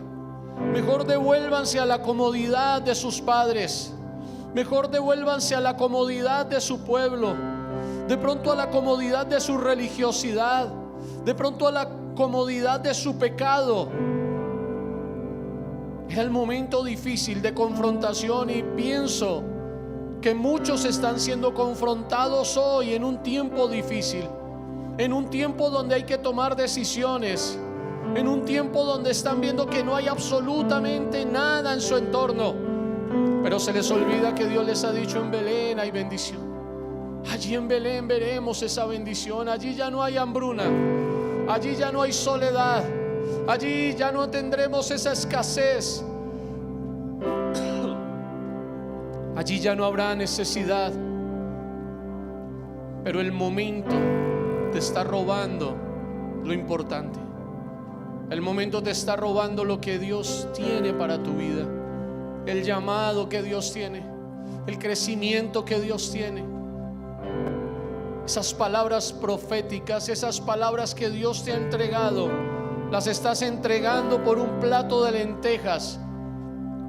mejor devuélvanse a la comodidad de sus padres, mejor devuélvanse a la comodidad de su pueblo, de pronto a la comodidad de su religiosidad, de pronto a la comodidad de su pecado. Era el momento difícil de confrontación, y pienso que muchos están siendo confrontados hoy en un tiempo difícil, en un tiempo donde hay que tomar decisiones, en un tiempo donde están viendo que no hay absolutamente nada en su entorno, pero se les olvida que Dios les ha dicho: en Belén hay bendición. Allí en Belén veremos esa bendición. Allí ya no hay hambruna, allí ya no hay soledad, allí ya no tendremos esa escasez, Allí ya no habrá necesidad, pero el momento te está robando lo importante. El momento te está robando lo que Dios tiene para tu vida, el llamado que Dios tiene, el crecimiento que Dios tiene. Esas palabras proféticas, esas palabras que Dios te ha entregado, las estás entregando por un plato de lentejas,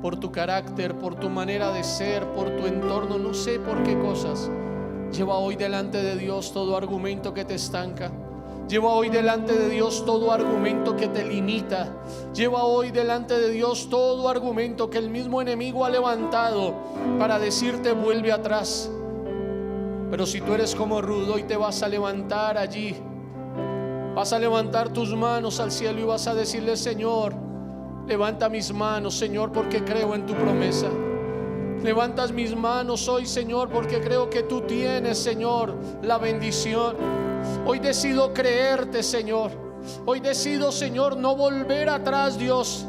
por tu carácter, por tu manera de ser, por tu entorno, no sé por qué cosas. Lleva hoy delante de Dios todo argumento que te estanca. Lleva hoy delante de Dios todo argumento que te limita. Lleva hoy delante de Dios todo argumento que el mismo enemigo ha levantado para decirte vuelve atrás. Pero si tú eres como Ruth, hoy te vas a levantar allí. Vas a levantar tus manos al cielo y vas a decirle: Señor, levanta mis manos, Señor, porque creo en tu promesa. Levantas mis manos hoy, Señor, porque creo que tú tienes, Señor, la bendición. Hoy decido creerte, Señor. Hoy decido, Señor, no volver atrás, Dios.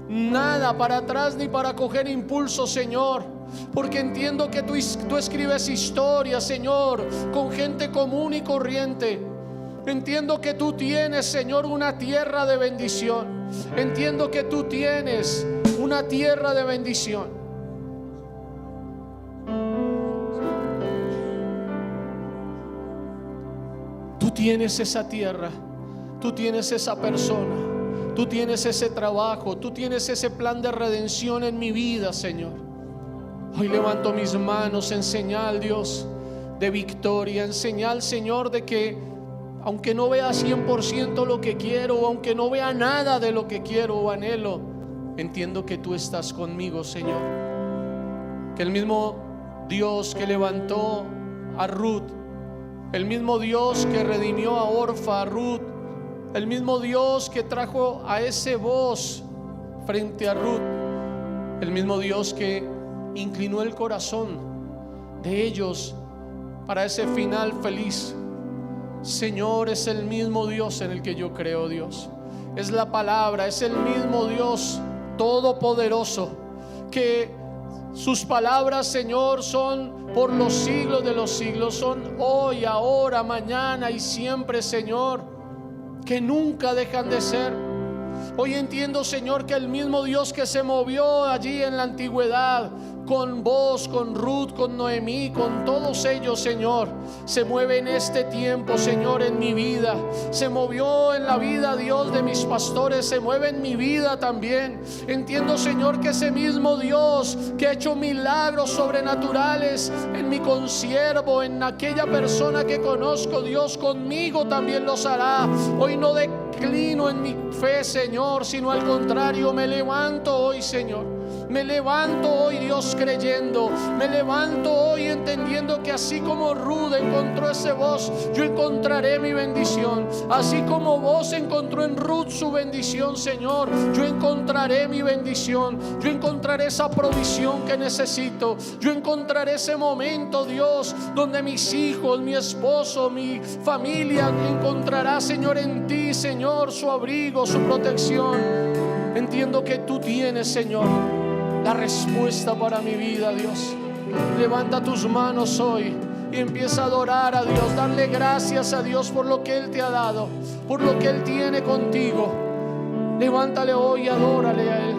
Nada para atrás ni para coger impulso, Señor. Porque entiendo que tú escribes historias, Señor, con gente común y corriente. Entiendo que tú tienes, Señor, una tierra de bendición. Entiendo que tú tienes una tierra de bendición. Tú tienes esa tierra, tú tienes esa persona, tú tienes ese trabajo, tú tienes ese plan de redención en mi vida, Señor. Hoy levanto mis manos en señal, Dios, de victoria, en señal, Señor, de que aunque no vea 100% lo que quiero, o aunque no vea nada de lo que quiero o anhelo, entiendo que tú estás conmigo, Señor. Que el mismo Dios que levantó a Ruth, el mismo Dios que redimió a Orfa, a Ruth, el mismo Dios que trajo a ese Booz frente a Ruth, el mismo Dios que inclinó el corazón de ellos para ese final feliz, Señor, es el mismo Dios en el que yo creo, Dios. Es la palabra, es el mismo Dios todopoderoso, que sus palabras, Señor, son por los siglos de los siglos, son hoy, ahora, mañana y siempre, Señor, que nunca dejan de ser. Hoy entiendo, Señor, que el mismo Dios que se movió allí en la antigüedad con vos, con Ruth, con Noemí, con todos ellos, Señor, se mueve en este tiempo, Señor, en mi vida. Se movió en la vida, Dios, de mis pastores, se mueve en mi vida también. Entiendo, Señor, que ese mismo Dios que ha hecho milagros sobrenaturales en mi consiervo, en aquella persona que conozco, Dios, conmigo también los hará. Hoy no declino en mi fe, Señor, sino al contrario, me levanto hoy, Señor. Me levanto hoy, Dios, creyendo. Me levanto hoy entendiendo que así como Ruth encontró ese Booz, yo encontraré mi bendición. Así como Booz encontró en Ruth su bendición, Señor, yo encontraré mi bendición. Yo encontraré esa provisión que necesito. Yo encontraré ese momento, Dios, donde mis hijos, mi esposo, mi familia encontrará, Señor, en ti, Señor, su abrigo, su protección. Entiendo que tú tienes, Señor, la respuesta para mi vida, Dios. Levanta tus manos hoy y empieza a adorar a Dios. Darle gracias a Dios por lo que Él te ha dado, por lo que Él tiene contigo. Levántale hoy y adórale a Él.